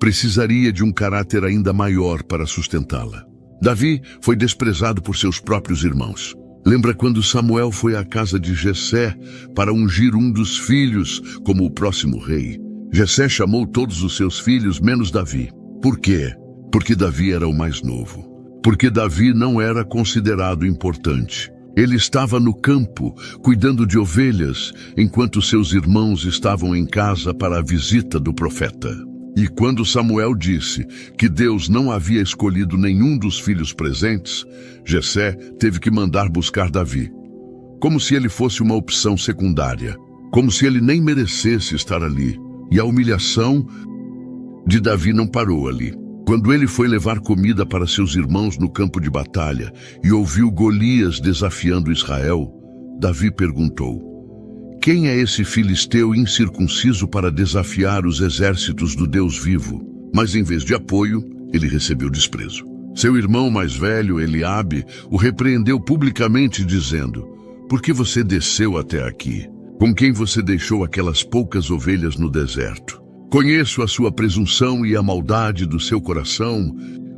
precisaria de um caráter ainda maior para sustentá-la. Davi foi desprezado por seus próprios irmãos. Lembra quando Samuel foi à casa de Jessé para ungir um dos filhos como o próximo rei? Jessé chamou todos os seus filhos menos Davi. Por quê? Porque Davi era o mais novo. Porque Davi não era considerado importante. Ele estava no campo, cuidando de ovelhas, enquanto seus irmãos estavam em casa para a visita do profeta. E quando Samuel disse que Deus não havia escolhido nenhum dos filhos presentes, Jessé teve que mandar buscar Davi, como se ele fosse uma opção secundária, como se ele nem merecesse estar ali. E a humilhação de Davi não parou ali. Quando ele foi levar comida para seus irmãos no campo de batalha e ouviu Golias desafiando Israel, Davi perguntou: quem é esse filisteu incircunciso para desafiar os exércitos do Deus vivo? Mas em vez de apoio, ele recebeu desprezo. Seu irmão mais velho, Eliabe, o repreendeu publicamente dizendo: por que você desceu até aqui? Com quem você deixou aquelas poucas ovelhas no deserto? Conheço a sua presunção e a maldade do seu coração.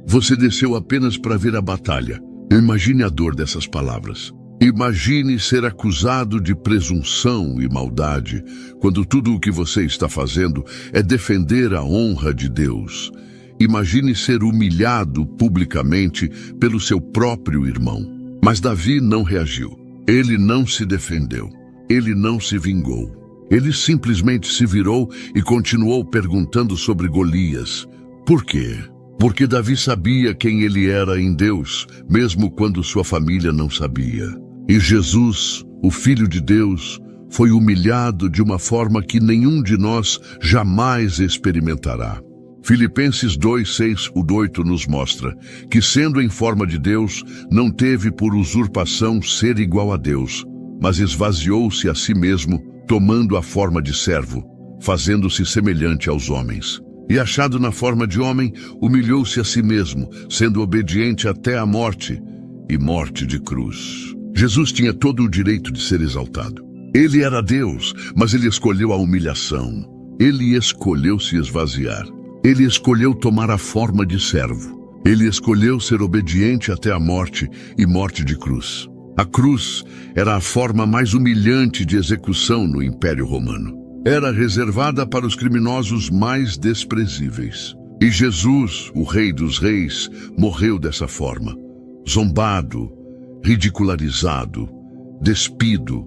Você desceu apenas para ver a batalha. Imagine a dor dessas palavras. Imagine ser acusado de presunção e maldade, quando tudo o que você está fazendo é defender a honra de Deus. Imagine ser humilhado publicamente pelo seu próprio irmão. Mas Davi não reagiu. Ele não se defendeu. Ele não se vingou. Ele simplesmente se virou e continuou perguntando sobre Golias. Por quê? Porque Davi sabia quem ele era em Deus, mesmo quando sua família não sabia. E Jesus, o Filho de Deus, foi humilhado de uma forma que nenhum de nós jamais experimentará. Filipenses 2:6-8 nos mostra que, sendo em forma de Deus, não teve por usurpação ser igual a Deus, mas esvaziou-se a si mesmo, tomando a forma de servo, fazendo-se semelhante aos homens. E achado na forma de homem, humilhou-se a si mesmo, sendo obediente até a morte, e morte de cruz. Jesus tinha todo o direito de ser exaltado. Ele era Deus, mas ele escolheu a humilhação. Ele escolheu se esvaziar. Ele escolheu tomar a forma de servo. Ele escolheu ser obediente até a morte e morte de cruz. A cruz era a forma mais humilhante de execução no Império Romano. Era reservada para os criminosos mais desprezíveis. E Jesus, o Rei dos Reis, morreu dessa forma. Zombado, ridicularizado, despido,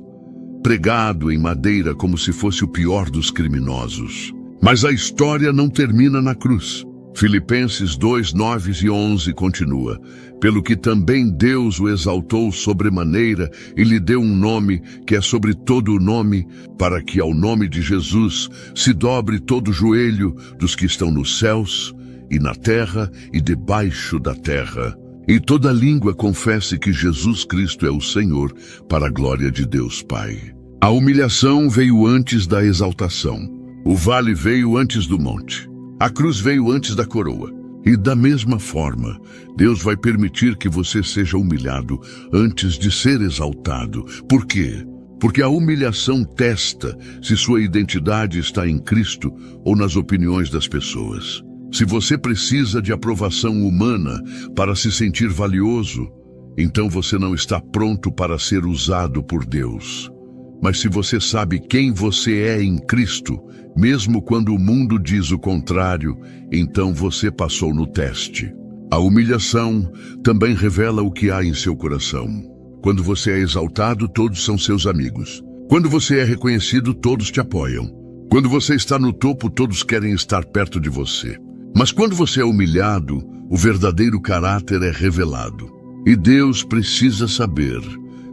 pregado em madeira como se fosse o pior dos criminosos. Mas a história não termina na cruz. Filipenses 2:9-11 continua: pelo que também Deus o exaltou sobremaneira e lhe deu um nome que é sobre todo o nome, para que ao nome de Jesus se dobre todo o joelho dos que estão nos céus e na terra e debaixo da terra, e toda língua confesse que Jesus Cristo é o Senhor, para a glória de Deus Pai. A humilhação veio antes da exaltação. O vale veio antes do monte. A cruz veio antes da coroa. E da mesma forma, Deus vai permitir que você seja humilhado antes de ser exaltado. Por quê? Porque a humilhação testa se sua identidade está em Cristo ou nas opiniões das pessoas. Se você precisa de aprovação humana para se sentir valioso, então você não está pronto para ser usado por Deus. Mas se você sabe quem você é em Cristo, mesmo quando o mundo diz o contrário, então você passou no teste. A humilhação também revela o que há em seu coração. Quando você é exaltado, todos são seus amigos. Quando você é reconhecido, todos te apoiam. Quando você está no topo, todos querem estar perto de você. Mas quando você é humilhado, o verdadeiro caráter é revelado. E Deus precisa saber: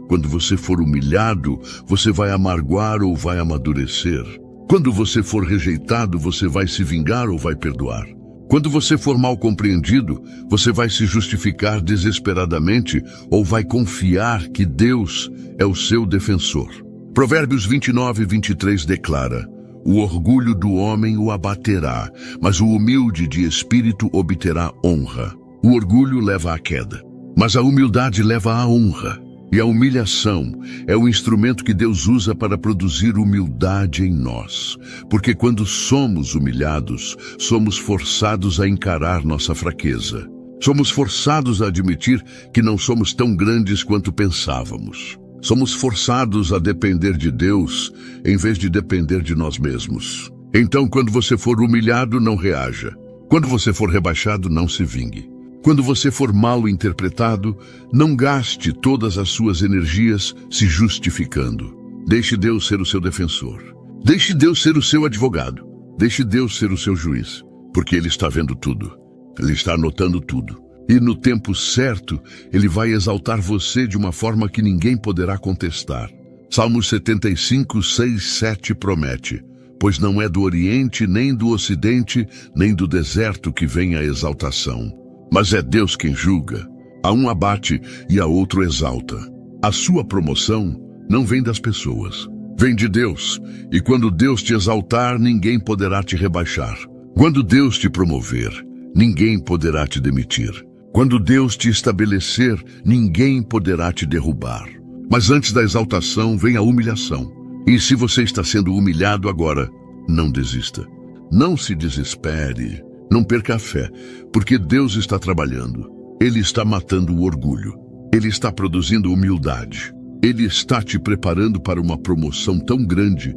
quando você for humilhado, você vai amargoar ou vai amadurecer? Quando você for rejeitado, você vai se vingar ou vai perdoar? Quando você for mal compreendido, você vai se justificar desesperadamente ou vai confiar que Deus é o seu defensor? Provérbios 29:23 declara: o orgulho do homem o abaterá, mas o humilde de espírito obterá honra. O orgulho leva à queda, mas a humildade leva à honra. E a humilhação é o instrumento que Deus usa para produzir humildade em nós. Porque quando somos humilhados, somos forçados a encarar nossa fraqueza. Somos forçados a admitir que não somos tão grandes quanto pensávamos. Somos forçados a depender de Deus em vez de depender de nós mesmos. Então, quando você for humilhado, não reaja. Quando você for rebaixado, não se vingue. Quando você for mal interpretado, não gaste todas as suas energias se justificando. Deixe Deus ser o seu defensor. Deixe Deus ser o seu advogado. Deixe Deus ser o seu juiz, porque Ele está vendo tudo. Ele está anotando tudo. E no tempo certo, Ele vai exaltar você de uma forma que ninguém poderá contestar. Salmos 75, 6, 7 promete: pois não é do Oriente, nem do Ocidente, nem do deserto que vem a exaltação. Mas é Deus quem julga. A um abate e a outro exalta. A sua promoção não vem das pessoas. Vem de Deus. E quando Deus te exaltar, ninguém poderá te rebaixar. Quando Deus te promover, ninguém poderá te demitir. Quando Deus te estabelecer, ninguém poderá te derrubar. Mas antes da exaltação vem a humilhação. E se você está sendo humilhado agora, não desista. Não se desespere. Não perca a fé, porque Deus está trabalhando. Ele está matando o orgulho. Ele está produzindo humildade. Ele está te preparando para uma promoção tão grande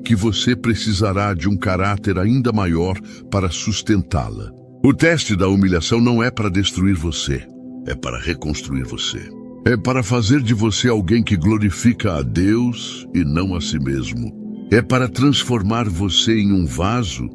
que você precisará de um caráter ainda maior para sustentá-la. O teste da humilhação não é para destruir você, é para reconstruir você. É para fazer de você alguém que glorifica a Deus e não a si mesmo. É para transformar você em um vaso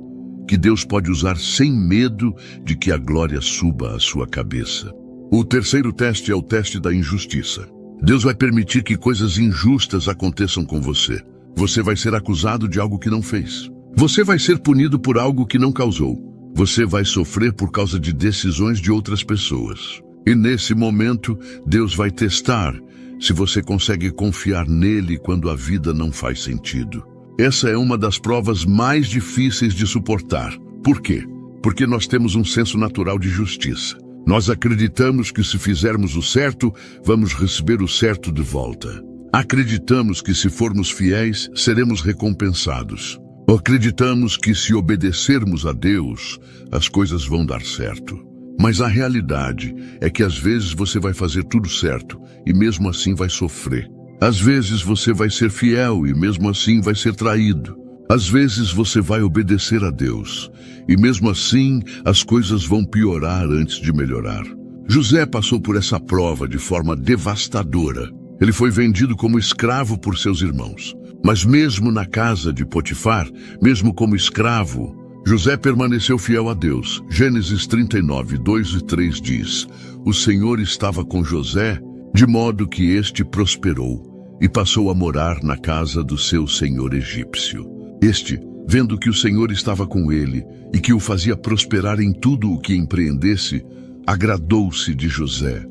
que Deus pode usar sem medo de que a glória suba à sua cabeça. O terceiro teste é o teste da injustiça. Deus vai permitir que coisas injustas aconteçam com você. Você vai ser acusado de algo que não fez. Você vai ser punido por algo que não causou. Você vai sofrer por causa de decisões de outras pessoas. E nesse momento, Deus vai testar se você consegue confiar nele quando a vida não faz sentido. Essa é uma das provas mais difíceis de suportar. Por quê? Porque nós temos um senso natural de justiça. Nós acreditamos que se fizermos o certo, vamos receber o certo de volta. Acreditamos que se formos fiéis, seremos recompensados. Acreditamos que se obedecermos a Deus, as coisas vão dar certo. Mas a realidade é que às vezes você vai fazer tudo certo e mesmo assim vai sofrer. Às vezes você vai ser fiel e mesmo assim vai ser traído. Às vezes você vai obedecer a Deus e mesmo assim as coisas vão piorar antes de melhorar. José passou por essa prova de forma devastadora. Ele foi vendido como escravo por seus irmãos. Mas mesmo na casa de Potifar, mesmo como escravo, José permaneceu fiel a Deus. Gênesis 39, 2 e 3 diz: o Senhor estava com José, de modo que este prosperou e passou a morar na casa do seu senhor egípcio. Este, vendo que o Senhor estava com ele e que o fazia prosperar em tudo o que empreendesse, agradou-se de José.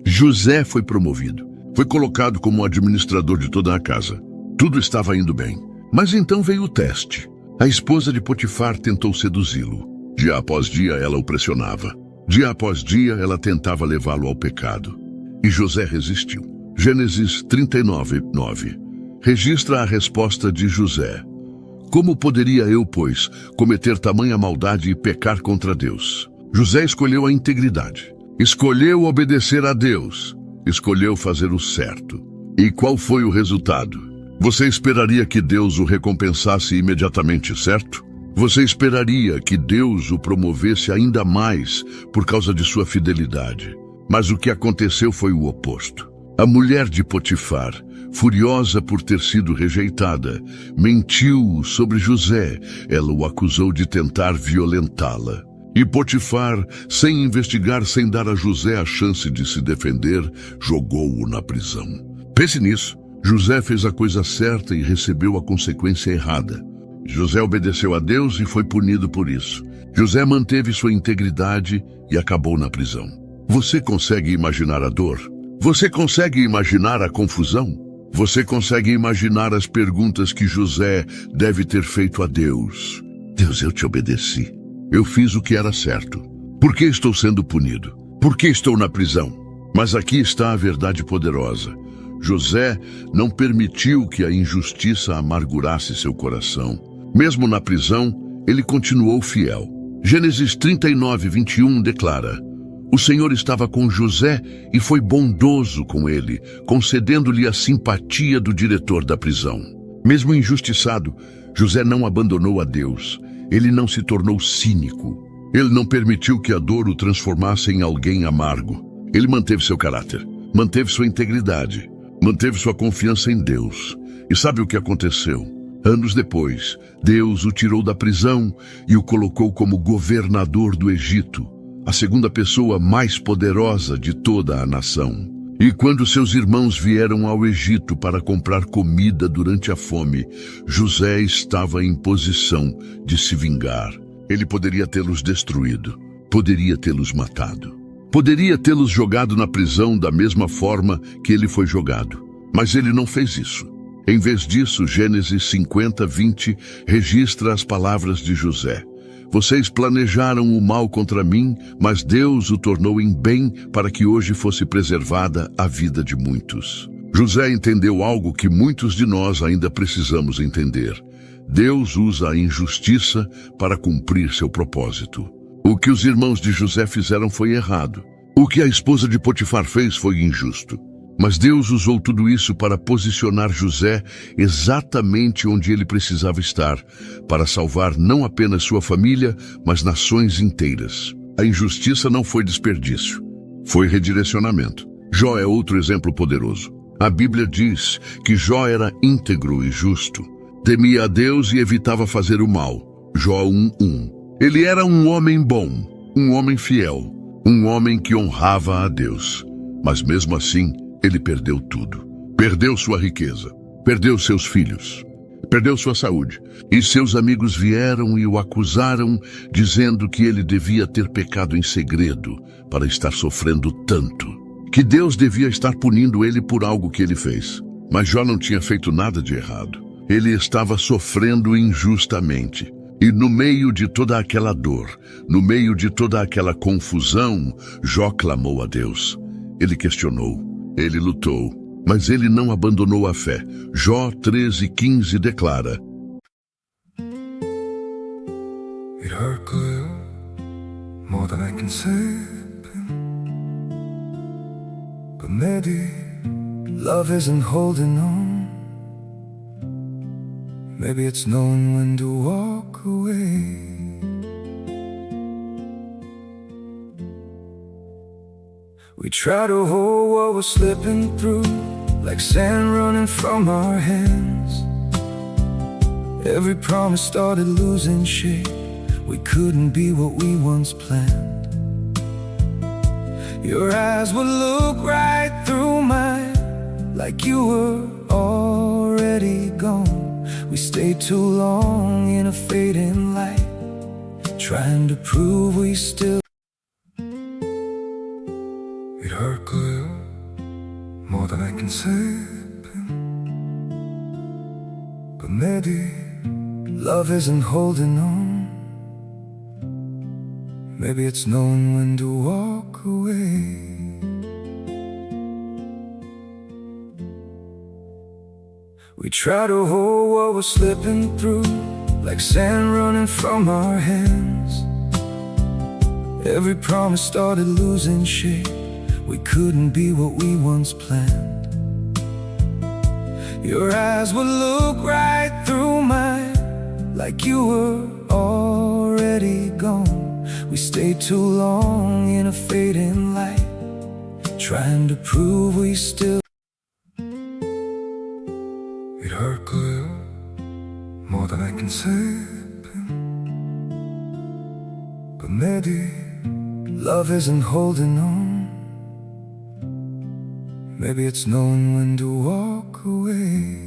José foi promovido. Foi colocado como administrador de toda a casa. Tudo estava indo bem. Mas então veio o teste. A esposa de Potifar tentou seduzi-lo. Dia após dia ela o pressionava. Dia após dia ela tentava levá-lo ao pecado. E José resistiu. Gênesis 39, 9. Registra a resposta de José. Como poderia eu, pois, cometer tamanha maldade e pecar contra Deus? José escolheu a integridade. Escolheu obedecer a Deus. Escolheu fazer o certo. E qual foi o resultado? Você esperaria que Deus o recompensasse imediatamente, certo? Você esperaria que Deus o promovesse ainda mais por causa de sua fidelidade. Mas o que aconteceu foi o oposto. A mulher de Potifar, furiosa por ter sido rejeitada, mentiu sobre José. Ela o acusou de tentar violentá-la. E Potifar, sem investigar, sem dar a José a chance de se defender, jogou-o na prisão. Pense nisso. José fez a coisa certa e recebeu a consequência errada. José obedeceu a Deus e foi punido por isso. José manteve sua integridade e acabou na prisão. Você consegue imaginar a dor? Você consegue imaginar a confusão? Você consegue imaginar as perguntas que José deve ter feito a Deus? Deus, eu te obedeci. Eu fiz o que era certo. Por que estou sendo punido? Por que estou na prisão? Mas aqui está a verdade poderosa. José não permitiu que a injustiça amargurasse seu coração. Mesmo na prisão, ele continuou fiel. Gênesis 39, 21 declara: o Senhor estava com José e foi bondoso com ele, concedendo-lhe a simpatia do diretor da prisão. Mesmo injustiçado, José não abandonou a Deus. Ele não se tornou cínico. Ele não permitiu que a dor o transformasse em alguém amargo. Ele manteve seu caráter, manteve sua integridade, manteve sua confiança em Deus. E sabe o que aconteceu? Anos depois, Deus o tirou da prisão e o colocou como governador do Egito, a segunda pessoa mais poderosa de toda a nação. E quando seus irmãos vieram ao Egito para comprar comida durante a fome, José estava em posição de se vingar. Ele poderia tê-los destruído, poderia tê-los matado, poderia tê-los jogado na prisão da mesma forma que ele foi jogado. Mas ele não fez isso. Em vez disso, Gênesis 50:20 registra as palavras de José. Vocês planejaram o mal contra mim, mas Deus o tornou em bem para que hoje fosse preservada a vida de muitos. José entendeu algo que muitos de nós ainda precisamos entender. Deus usa a injustiça para cumprir seu propósito. O que os irmãos de José fizeram foi errado. O que a esposa de Potifar fez foi injusto. Mas Deus usou tudo isso para posicionar José exatamente onde ele precisava estar, para salvar não apenas sua família, mas nações inteiras. A injustiça não foi desperdício, foi redirecionamento. Jó é outro exemplo poderoso. A Bíblia diz que Jó era íntegro e justo, temia a Deus e evitava fazer o mal. Jó 1:1. Ele era um homem bom, um homem fiel, um homem que honrava a Deus. Mas mesmo assim, ele perdeu tudo. Perdeu sua riqueza, perdeu seus filhos, perdeu sua saúde. E seus amigos vieram e o acusaram, dizendo que ele devia ter pecado em segredo para estar sofrendo tanto, que Deus devia estar punindo ele por algo que ele fez. Mas Jó não tinha feito nada de errado. Ele estava sofrendo injustamente. E no meio de toda aquela dor, no meio de toda aquela confusão, Jó clamou a Deus. Ele questionou. Ele lutou, mas ele não abandonou a fé. Jó 13:15 declara: It hurt good, more than I can say, but maybe love isn't holding on. Maybe it's knowing when to walk away. We try to hold what we're slipping through, like sand running from our hands. Every promise started losing shape. We couldn't be what we once planned. Your eyes would look right through mine, like you were already gone. We stayed too long in a fading light, trying to prove we still. It hurt good, more than I can say, but maybe love isn't holding on. Maybe it's knowing when to walk away. We try to hold what we're slipping through, like sand running from our hands. Every promise started losing shape. We couldn't be what we once planned. Your eyes would look right through mine, like you were already gone. We stayed too long in a fading light, trying to prove we still. It hurt good, more than I can say, but maybe love isn't holding on. Maybe it's knowing when to walk away.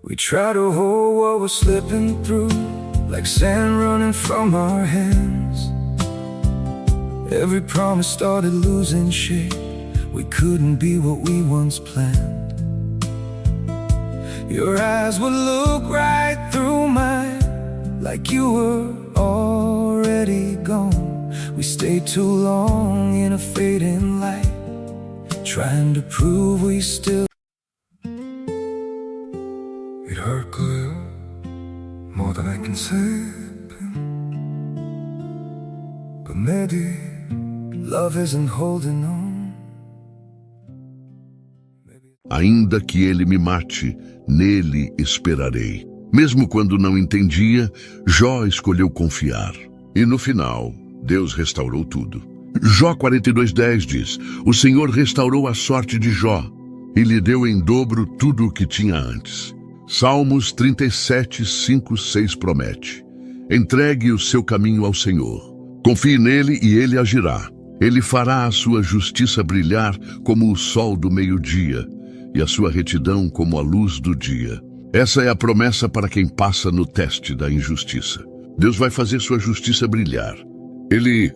We try to hold what we're slipping through, like sand running from our hands. Every promise started losing shape. We couldn't be what we once planned. Your eyes would look right through mine, like you were already gone. We stayed too long in a fading light, trying to prove we still. It hurt good, more than I can say, but maybe love isn't holding on. Ainda que ele me mate, nele esperarei. Mesmo quando não entendia, Jó escolheu confiar. E no final, Deus restaurou tudo. Jó 42:10 diz: o Senhor restaurou a sorte de Jó e lhe deu em dobro tudo o que tinha antes. Salmos 37:5-6 promete: entregue o seu caminho ao Senhor. Confie nele e ele agirá. Ele fará a sua justiça brilhar como o sol do meio-dia e a sua retidão como a luz do dia. Essa é a promessa para quem passa no teste da injustiça. Deus vai fazer sua justiça brilhar. Ele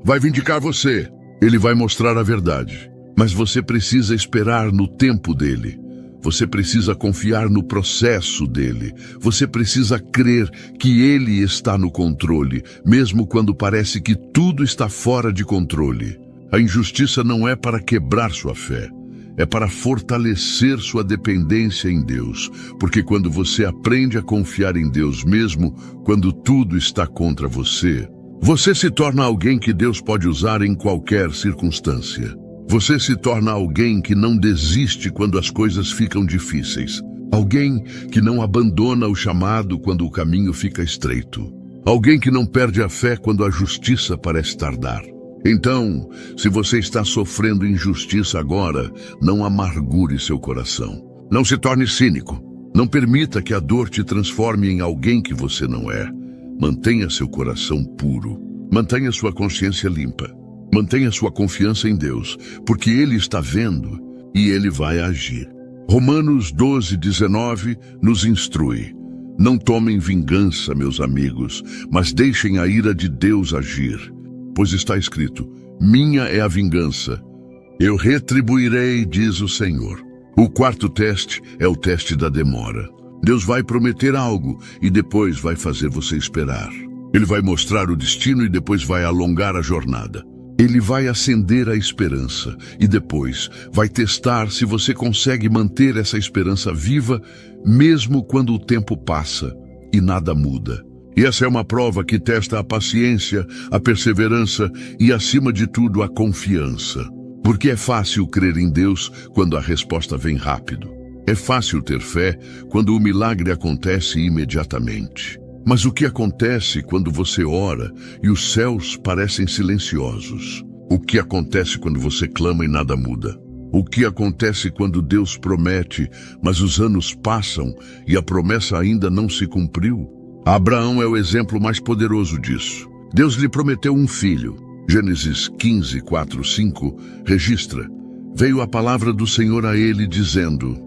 vai vindicar você. Ele vai mostrar a verdade. Mas você precisa esperar no tempo dele. Você precisa confiar no processo dele. Você precisa crer que ele está no controle, mesmo quando parece que tudo está fora de controle. A injustiça não é para quebrar sua fé. É para fortalecer sua dependência em Deus. Porque quando você aprende a confiar em Deus mesmo quando tudo está contra você, você se torna alguém que Deus pode usar em qualquer circunstância. Você se torna alguém que não desiste quando as coisas ficam difíceis. Alguém que não abandona o chamado quando o caminho fica estreito. Alguém que não perde a fé quando a justiça parece tardar. Então, se você está sofrendo injustiça agora, não amargure seu coração. Não se torne cínico. Não permita que a dor te transforme em alguém que você não é. Mantenha seu coração puro. Mantenha sua consciência limpa. Mantenha sua confiança em Deus, porque Ele está vendo e Ele vai agir. Romanos 12:19 nos instrui: não tomem vingança, meus amigos, mas deixem a ira de Deus agir. Pois está escrito: minha é a vingança, eu retribuirei, diz o Senhor. O quarto teste é o teste da demora. Deus vai prometer algo e depois vai fazer você esperar. Ele vai mostrar o destino e depois vai alongar a jornada. Ele vai acender a esperança e depois vai testar se você consegue manter essa esperança viva, mesmo quando o tempo passa e nada muda. E essa é uma prova que testa a paciência, a perseverança e, acima de tudo, a confiança. Porque é fácil crer em Deus quando a resposta vem rápido. É fácil ter fé quando o milagre acontece imediatamente. Mas o que acontece quando você ora e os céus parecem silenciosos? O que acontece quando você clama e nada muda? O que acontece quando Deus promete, mas os anos passam e a promessa ainda não se cumpriu? Abraão é o exemplo mais poderoso disso. Deus lhe prometeu um filho. Gênesis 15:4-5 registra: veio a palavra do Senhor a ele dizendo: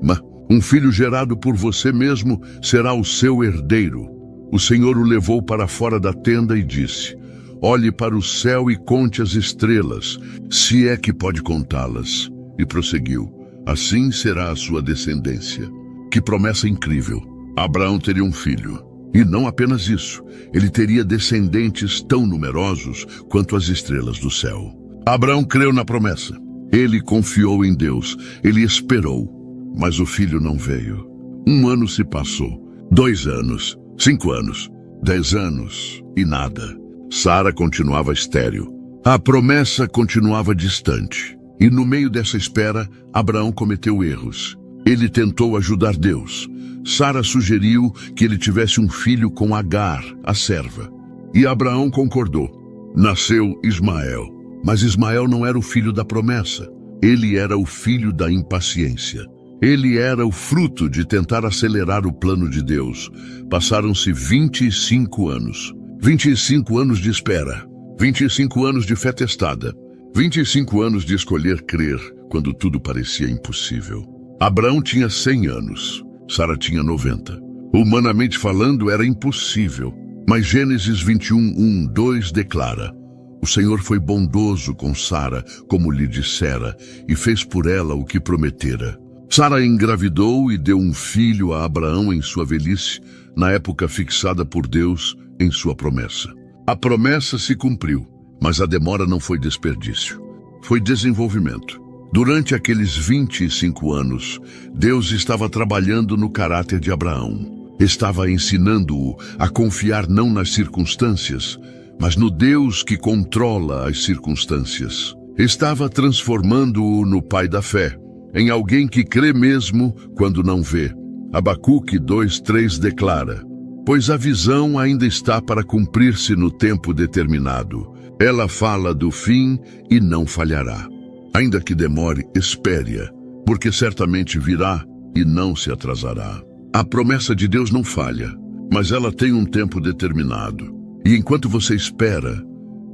um filho gerado por você mesmo será o seu herdeiro. O Senhor o levou para fora da tenda e disse: olhe para o céu e conte as estrelas, se é que pode contá-las. E prosseguiu: assim será a sua descendência. Que promessa incrível! Abraão teria um filho. E não apenas isso, ele teria descendentes tão numerosos quanto as estrelas do céu. Abraão creu na promessa. Ele confiou em Deus. Ele esperou. Mas o filho não veio. 1 ano se passou. 2 anos. 5 anos, 10 anos e nada. Sara continuava estéril. A promessa continuava distante. E no meio dessa espera, Abraão cometeu erros. Ele tentou ajudar Deus. Sara sugeriu que ele tivesse um filho com Agar, a serva. E Abraão concordou. Nasceu Ismael. Mas Ismael não era o filho da promessa. Ele era o filho da impaciência. Ele era o fruto de tentar acelerar o plano de Deus. Passaram-se 25 anos. 25 anos de espera. 25 anos de fé testada. 25 anos de escolher crer quando tudo parecia impossível. Abraão tinha 100 anos. Sara tinha 90. Humanamente falando, era impossível. Mas Gênesis 21:1-2 declara: o Senhor foi bondoso com Sara, como lhe dissera, e fez por ela o que prometera. Sara engravidou e deu um filho a Abraão em sua velhice, na época fixada por Deus em sua promessa. A promessa se cumpriu, mas a demora não foi desperdício. Foi desenvolvimento. Durante aqueles 25 anos, Deus estava trabalhando no caráter de Abraão. Estava ensinando-o a confiar não nas circunstâncias, mas no Deus que controla as circunstâncias. Estava transformando-o no pai da fé, em alguém que crê mesmo quando não vê, Abacuque 2:3 declara: pois a visão ainda está para cumprir-se no tempo determinado. Ela fala do fim e não falhará. Ainda que demore, espere-a, porque certamente virá e não se atrasará. A promessa de Deus não falha, mas ela tem um tempo determinado. E enquanto você espera,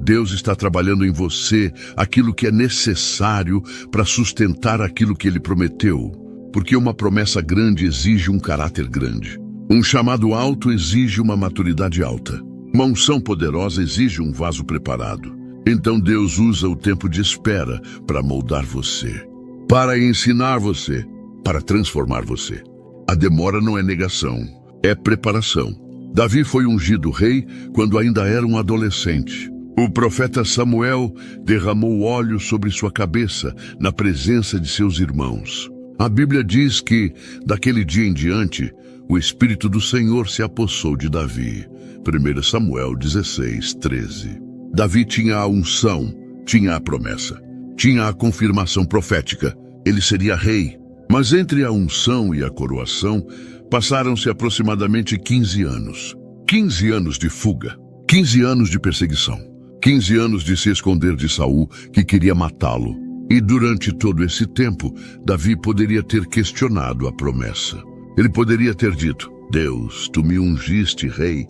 Deus está trabalhando em você aquilo que é necessário para sustentar aquilo que Ele prometeu. Porque uma promessa grande exige um caráter grande. Um chamado alto exige uma maturidade alta. Uma unção poderosa exige um vaso preparado. Então Deus usa o tempo de espera para moldar você, para ensinar você, para transformar você. A demora não é negação, é preparação. Davi foi ungido rei quando ainda era um adolescente. O profeta Samuel derramou óleo sobre sua cabeça na presença de seus irmãos. A Bíblia diz que, daquele dia em diante, o Espírito do Senhor se apossou de Davi. 1 Samuel 16:13. Davi tinha a unção, tinha a promessa, tinha a confirmação profética. Ele seria rei. Mas entre a unção e a coroação, passaram-se aproximadamente 15 anos. 15 anos de fuga, 15 anos de perseguição, 15 anos de se esconder de Saul, que queria matá-lo. E durante todo esse tempo, Davi poderia ter questionado a promessa. Ele poderia ter dito: Deus, tu me ungiste rei,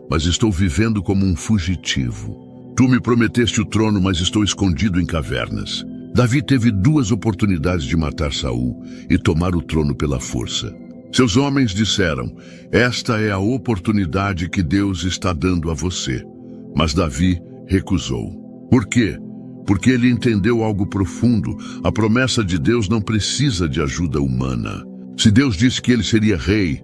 mas estou vivendo como um fugitivo. Tu me prometeste o trono, mas estou escondido em cavernas. Davi teve 2 oportunidades de matar Saul e tomar o trono pela força. Seus homens disseram: esta é a oportunidade que Deus está dando a você. Mas Davi recusou. Por quê? Porque ele entendeu algo profundo. A promessa de Deus não precisa de ajuda humana. Se Deus disse que ele seria rei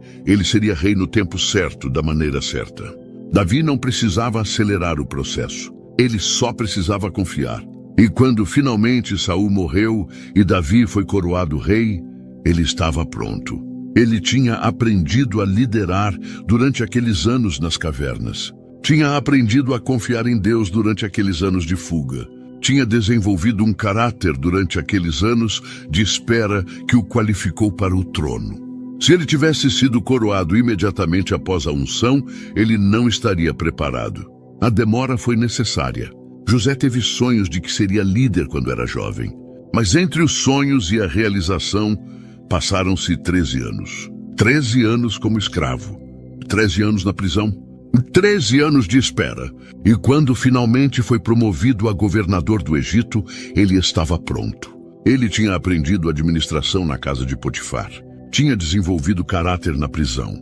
no tempo certo, da maneira certa. Davi não precisava acelerar o processo. Ele só precisava confiar. E quando finalmente Saul morreu e Davi foi coroado rei, ele estava pronto. Ele tinha aprendido a liderar durante aqueles anos nas cavernas. Tinha aprendido a confiar em Deus durante aqueles anos de fuga. Tinha desenvolvido um caráter durante aqueles anos de espera que o qualificou para o trono. Se ele tivesse sido coroado imediatamente após a unção, ele não estaria preparado. A demora foi necessária. José teve sonhos de que seria líder quando era jovem. Mas entre os sonhos e a realização, passaram-se 13 anos. 13 anos como escravo. 13 anos na prisão. 13 anos de espera. E quando finalmente foi promovido a governador do Egito, ele estava pronto. Ele tinha aprendido administração na casa de Potifar. Tinha desenvolvido caráter na prisão.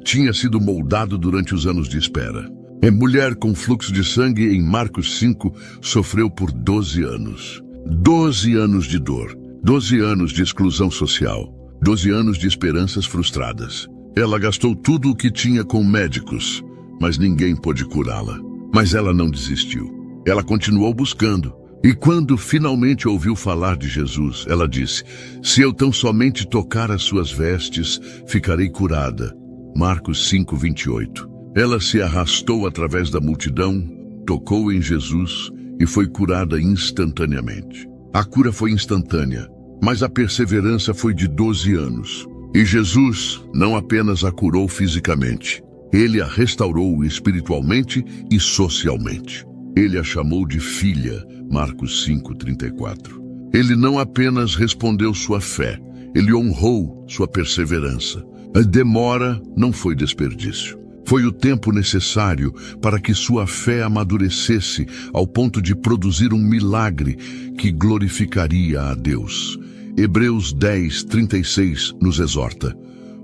Tinha sido moldado durante os anos de espera. A mulher com fluxo de sangue em Marcos 5 sofreu por 12 anos. 12 anos de dor. 12 anos de exclusão social. 12 anos de esperanças frustradas. Ela gastou tudo o que tinha com médicos, mas ninguém pôde curá-la. Mas ela não desistiu. Ela continuou buscando. E quando finalmente ouviu falar de Jesus, ela disse: se eu tão somente tocar as suas vestes, ficarei curada. Marcos 5:28. Ela se arrastou através da multidão, tocou em Jesus e foi curada instantaneamente. A cura foi instantânea, mas a perseverança foi de 12 anos. E Jesus não apenas a curou fisicamente, ele a restaurou espiritualmente e socialmente. Ele a chamou de filha, Marcos 5:34. Ele não apenas respondeu sua fé, ele honrou sua perseverança. A demora não foi desperdício. Foi o tempo necessário para que sua fé amadurecesse ao ponto de produzir um milagre que glorificaria a Deus. Hebreus 10:36 nos exorta: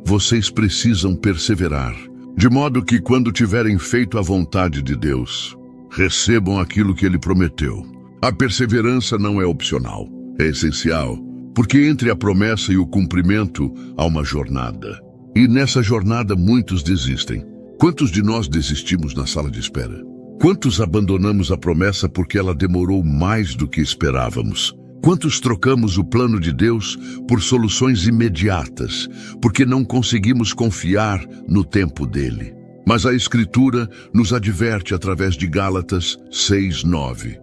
vocês precisam perseverar, de modo que quando tiverem feito a vontade de Deus, recebam aquilo que Ele prometeu. A perseverança não é opcional, é essencial, porque entre a promessa e o cumprimento há uma jornada. E nessa jornada muitos desistem. Quantos de nós desistimos na sala de espera? Quantos abandonamos a promessa porque ela demorou mais do que esperávamos? Quantos trocamos o plano de Deus por soluções imediatas, porque não conseguimos confiar no tempo dele? Mas a Escritura nos adverte através de Gálatas 6:9.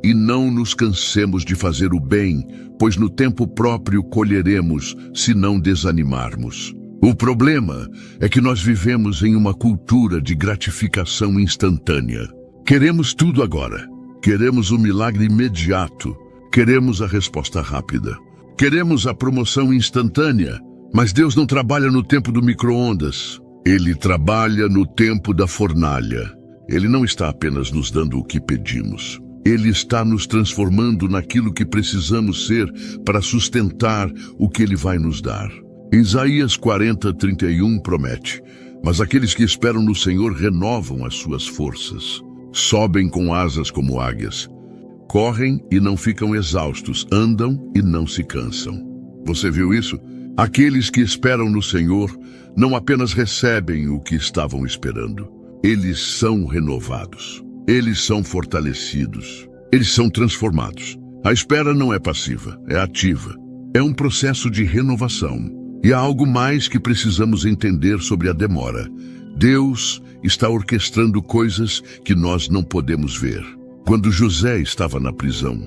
E não nos cansemos de fazer o bem, pois no tempo próprio colheremos, se não desanimarmos. O problema é que nós vivemos em uma cultura de gratificação instantânea. Queremos tudo agora. Queremos o milagre imediato. Queremos a resposta rápida. Queremos a promoção instantânea. Mas Deus não trabalha no tempo do micro-ondas. Ele trabalha no tempo da fornalha. Ele não está apenas nos dando o que pedimos. Ele está nos transformando naquilo que precisamos ser para sustentar o que Ele vai nos dar. Isaías 40:31 promete: mas aqueles que esperam no Senhor renovam as suas forças. Sobem com asas como águias. Correm e não ficam exaustos. Andam e não se cansam. Você viu isso? Aqueles que esperam no Senhor não apenas recebem o que estavam esperando. Eles são renovados. Eles são fortalecidos. Eles são transformados. A espera não é passiva, é ativa. É um processo de renovação. E há algo mais que precisamos entender sobre a demora. Deus está orquestrando coisas que nós não podemos ver. Quando José estava na prisão,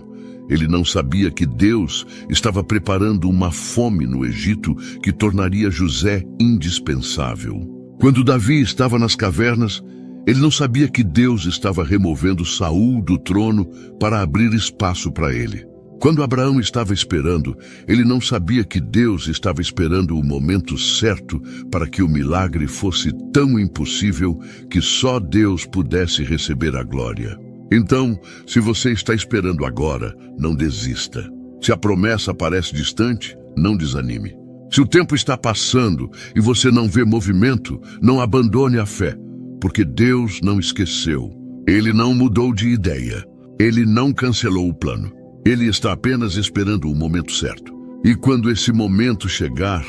ele não sabia que Deus estava preparando uma fome no Egito que tornaria José indispensável. Quando Davi estava nas cavernas, ele não sabia que Deus estava removendo Saul do trono para abrir espaço para ele. Quando Abraão estava esperando, ele não sabia que Deus estava esperando o momento certo para que o milagre fosse tão impossível que só Deus pudesse receber a glória. Então, se você está esperando agora, não desista. Se a promessa parece distante, não desanime. Se o tempo está passando e você não vê movimento, não abandone a fé, porque Deus não esqueceu. Ele não mudou de ideia. Ele não cancelou o plano. Ele está apenas esperando o momento certo. E quando esse momento chegar,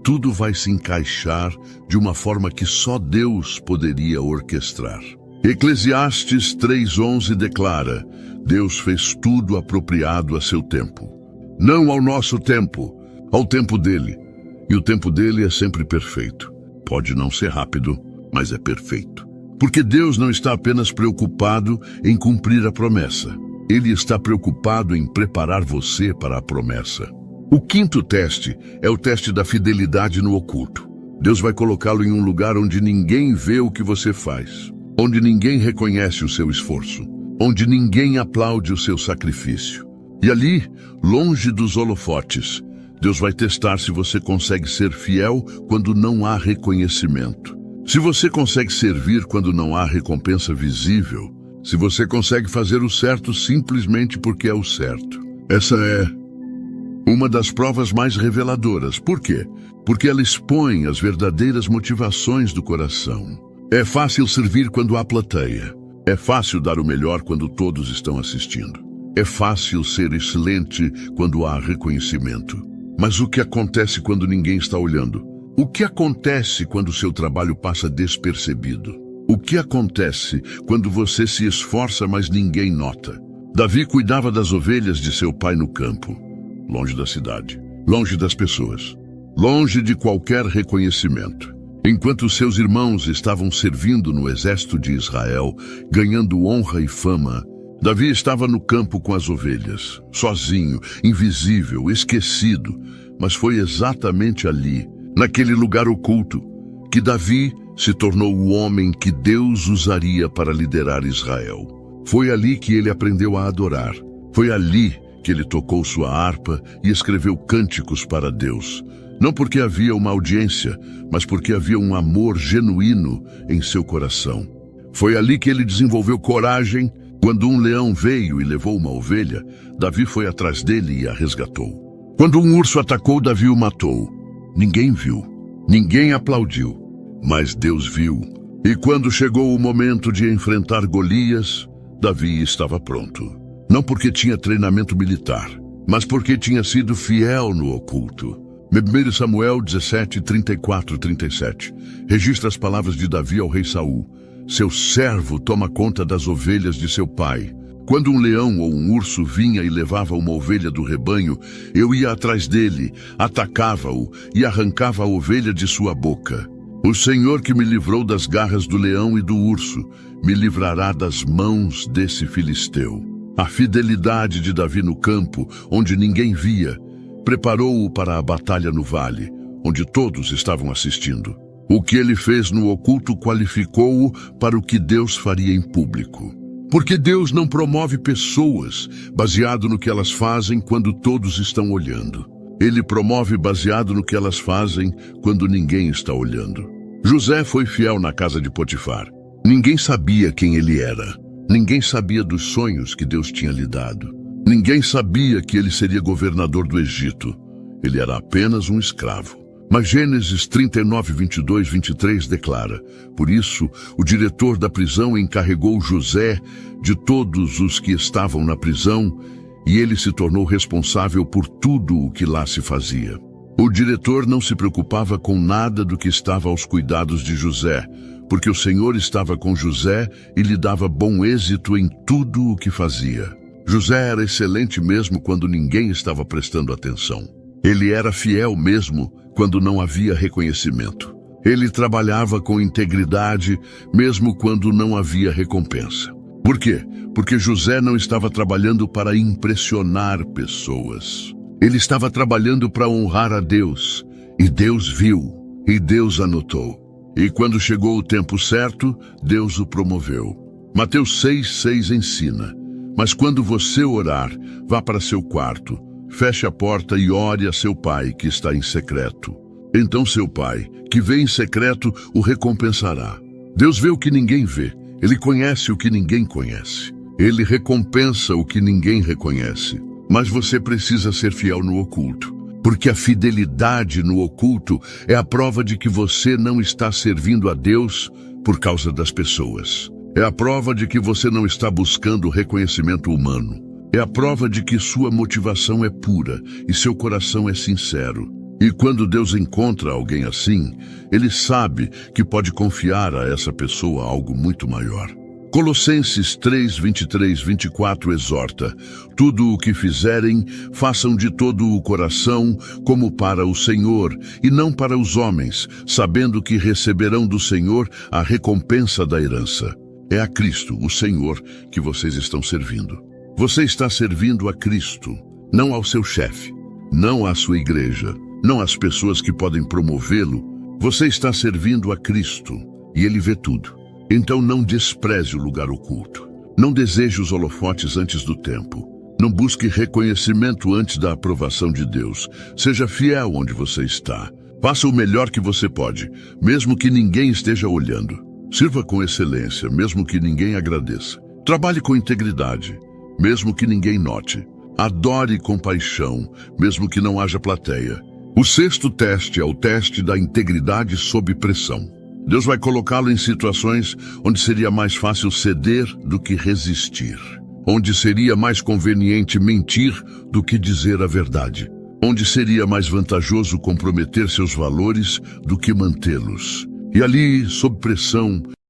tudo vai se encaixar de uma forma que só Deus poderia orquestrar. Eclesiastes 3:11 declara: Deus fez tudo apropriado a seu tempo. Não ao nosso tempo, ao tempo dele. E o tempo dele é sempre perfeito. Pode não ser rápido, mas é perfeito. Porque Deus não está apenas preocupado em cumprir a promessa. Ele está preocupado em preparar você para a promessa. O quinto teste é o teste da fidelidade no oculto. Deus vai colocá-lo em um lugar onde ninguém vê o que você faz, onde ninguém reconhece o seu esforço, onde ninguém aplaude o seu sacrifício. E ali, longe dos holofotes, Deus vai testar se você consegue ser fiel quando não há reconhecimento. Se você consegue servir quando não há recompensa visível. Se você consegue fazer o certo simplesmente porque é o certo. Essa é uma das provas mais reveladoras. Por quê? Porque ela expõe as verdadeiras motivações do coração. É fácil servir quando há plateia. É fácil dar o melhor quando todos estão assistindo. É fácil ser excelente quando há reconhecimento. Mas o que acontece quando ninguém está olhando? O que acontece quando seu trabalho passa despercebido? O que acontece quando você se esforça, mas ninguém nota? Davi cuidava das ovelhas de seu pai no campo, longe da cidade, longe das pessoas, longe de qualquer reconhecimento. Enquanto seus irmãos estavam servindo no exército de Israel, ganhando honra e fama, Davi estava no campo com as ovelhas, sozinho, invisível, esquecido. Mas foi exatamente ali, naquele lugar oculto, que Davi se tornou o homem que Deus usaria para liderar Israel. Foi ali que ele aprendeu a adorar. Foi ali que ele tocou sua harpa e escreveu cânticos para Deus. Não porque havia uma audiência, mas porque havia um amor genuíno em seu coração. Foi ali que ele desenvolveu coragem. Quando um leão veio e levou uma ovelha, Davi foi atrás dele e a resgatou. Quando um urso atacou, Davi o matou. Ninguém viu, ninguém aplaudiu. Mas Deus viu, e quando chegou o momento de enfrentar Golias, Davi estava pronto. Não porque tinha treinamento militar, mas porque tinha sido fiel no oculto. 1 Samuel 17:34-37 registra as palavras de Davi ao rei Saul. Seu servo toma conta das ovelhas de seu pai. Quando um leão ou um urso vinha e levava uma ovelha do rebanho, eu ia atrás dele, atacava-o e arrancava a ovelha de sua boca. O Senhor que me livrou das garras do leão e do urso, me livrará das mãos desse filisteu. A fidelidade de Davi no campo, onde ninguém via, preparou-o para a batalha no vale, onde todos estavam assistindo. O que ele fez no oculto qualificou-o para o que Deus faria em público. Porque Deus não promove pessoas baseado no que elas fazem quando todos estão olhando. Ele promove baseado no que elas fazem quando ninguém está olhando. José foi fiel na casa de Potifar. Ninguém sabia quem ele era. Ninguém sabia dos sonhos que Deus tinha lhe dado. Ninguém sabia que ele seria governador do Egito. Ele era apenas um escravo. Mas Gênesis 39, 22, 23 declara: por isso, o diretor da prisão encarregou José de todos os que estavam na prisão, e ele se tornou responsável por tudo o que lá se fazia. O diretor não se preocupava com nada do que estava aos cuidados de José, porque o Senhor estava com José e lhe dava bom êxito em tudo o que fazia. José era excelente mesmo quando ninguém estava prestando atenção. Ele era fiel mesmo quando não havia reconhecimento. Ele trabalhava com integridade mesmo quando não havia recompensa. Por quê? Porque José não estava trabalhando para impressionar pessoas. Ele estava trabalhando para honrar a Deus. E Deus viu, e Deus anotou. E quando chegou o tempo certo, Deus o promoveu. Mateus 6,6 ensina: mas quando você orar, vá para seu quarto, feche a porta e ore a seu pai que está em secreto. Então seu pai, que vê em secreto, o recompensará. Deus vê o que ninguém vê. Ele conhece o que ninguém conhece. Ele recompensa o que ninguém reconhece. Mas você precisa ser fiel no oculto, porque a fidelidade no oculto é a prova de que você não está servindo a Deus por causa das pessoas. É a prova de que você não está buscando reconhecimento humano. É a prova de que sua motivação é pura e seu coração é sincero. E quando Deus encontra alguém assim, Ele sabe que pode confiar a essa pessoa algo muito maior. Colossenses 3, 23, 24 exorta: tudo o que fizerem, façam de todo o coração, como para o Senhor, e não para os homens, sabendo que receberão do Senhor a recompensa da herança. É a Cristo, o Senhor, que vocês estão servindo. Você está servindo a Cristo, não ao seu chefe, não à sua igreja, não às pessoas que podem promovê-lo. Você está servindo a Cristo, e Ele vê tudo. Então não despreze o lugar oculto. Não deseje os holofotes antes do tempo. Não busque reconhecimento antes da aprovação de Deus. Seja fiel onde você está. Faça o melhor que você pode, mesmo que ninguém esteja olhando. Sirva com excelência, mesmo que ninguém agradeça. Trabalhe com integridade, mesmo que ninguém note. Adore com paixão, mesmo que não haja plateia. O sexto teste é o teste da integridade sob pressão. Deus vai colocá-lo em situações onde seria mais fácil ceder do que resistir. Onde seria mais conveniente mentir do que dizer a verdade. Onde seria mais vantajoso comprometer seus valores do que mantê-los. E ali, sob pressão,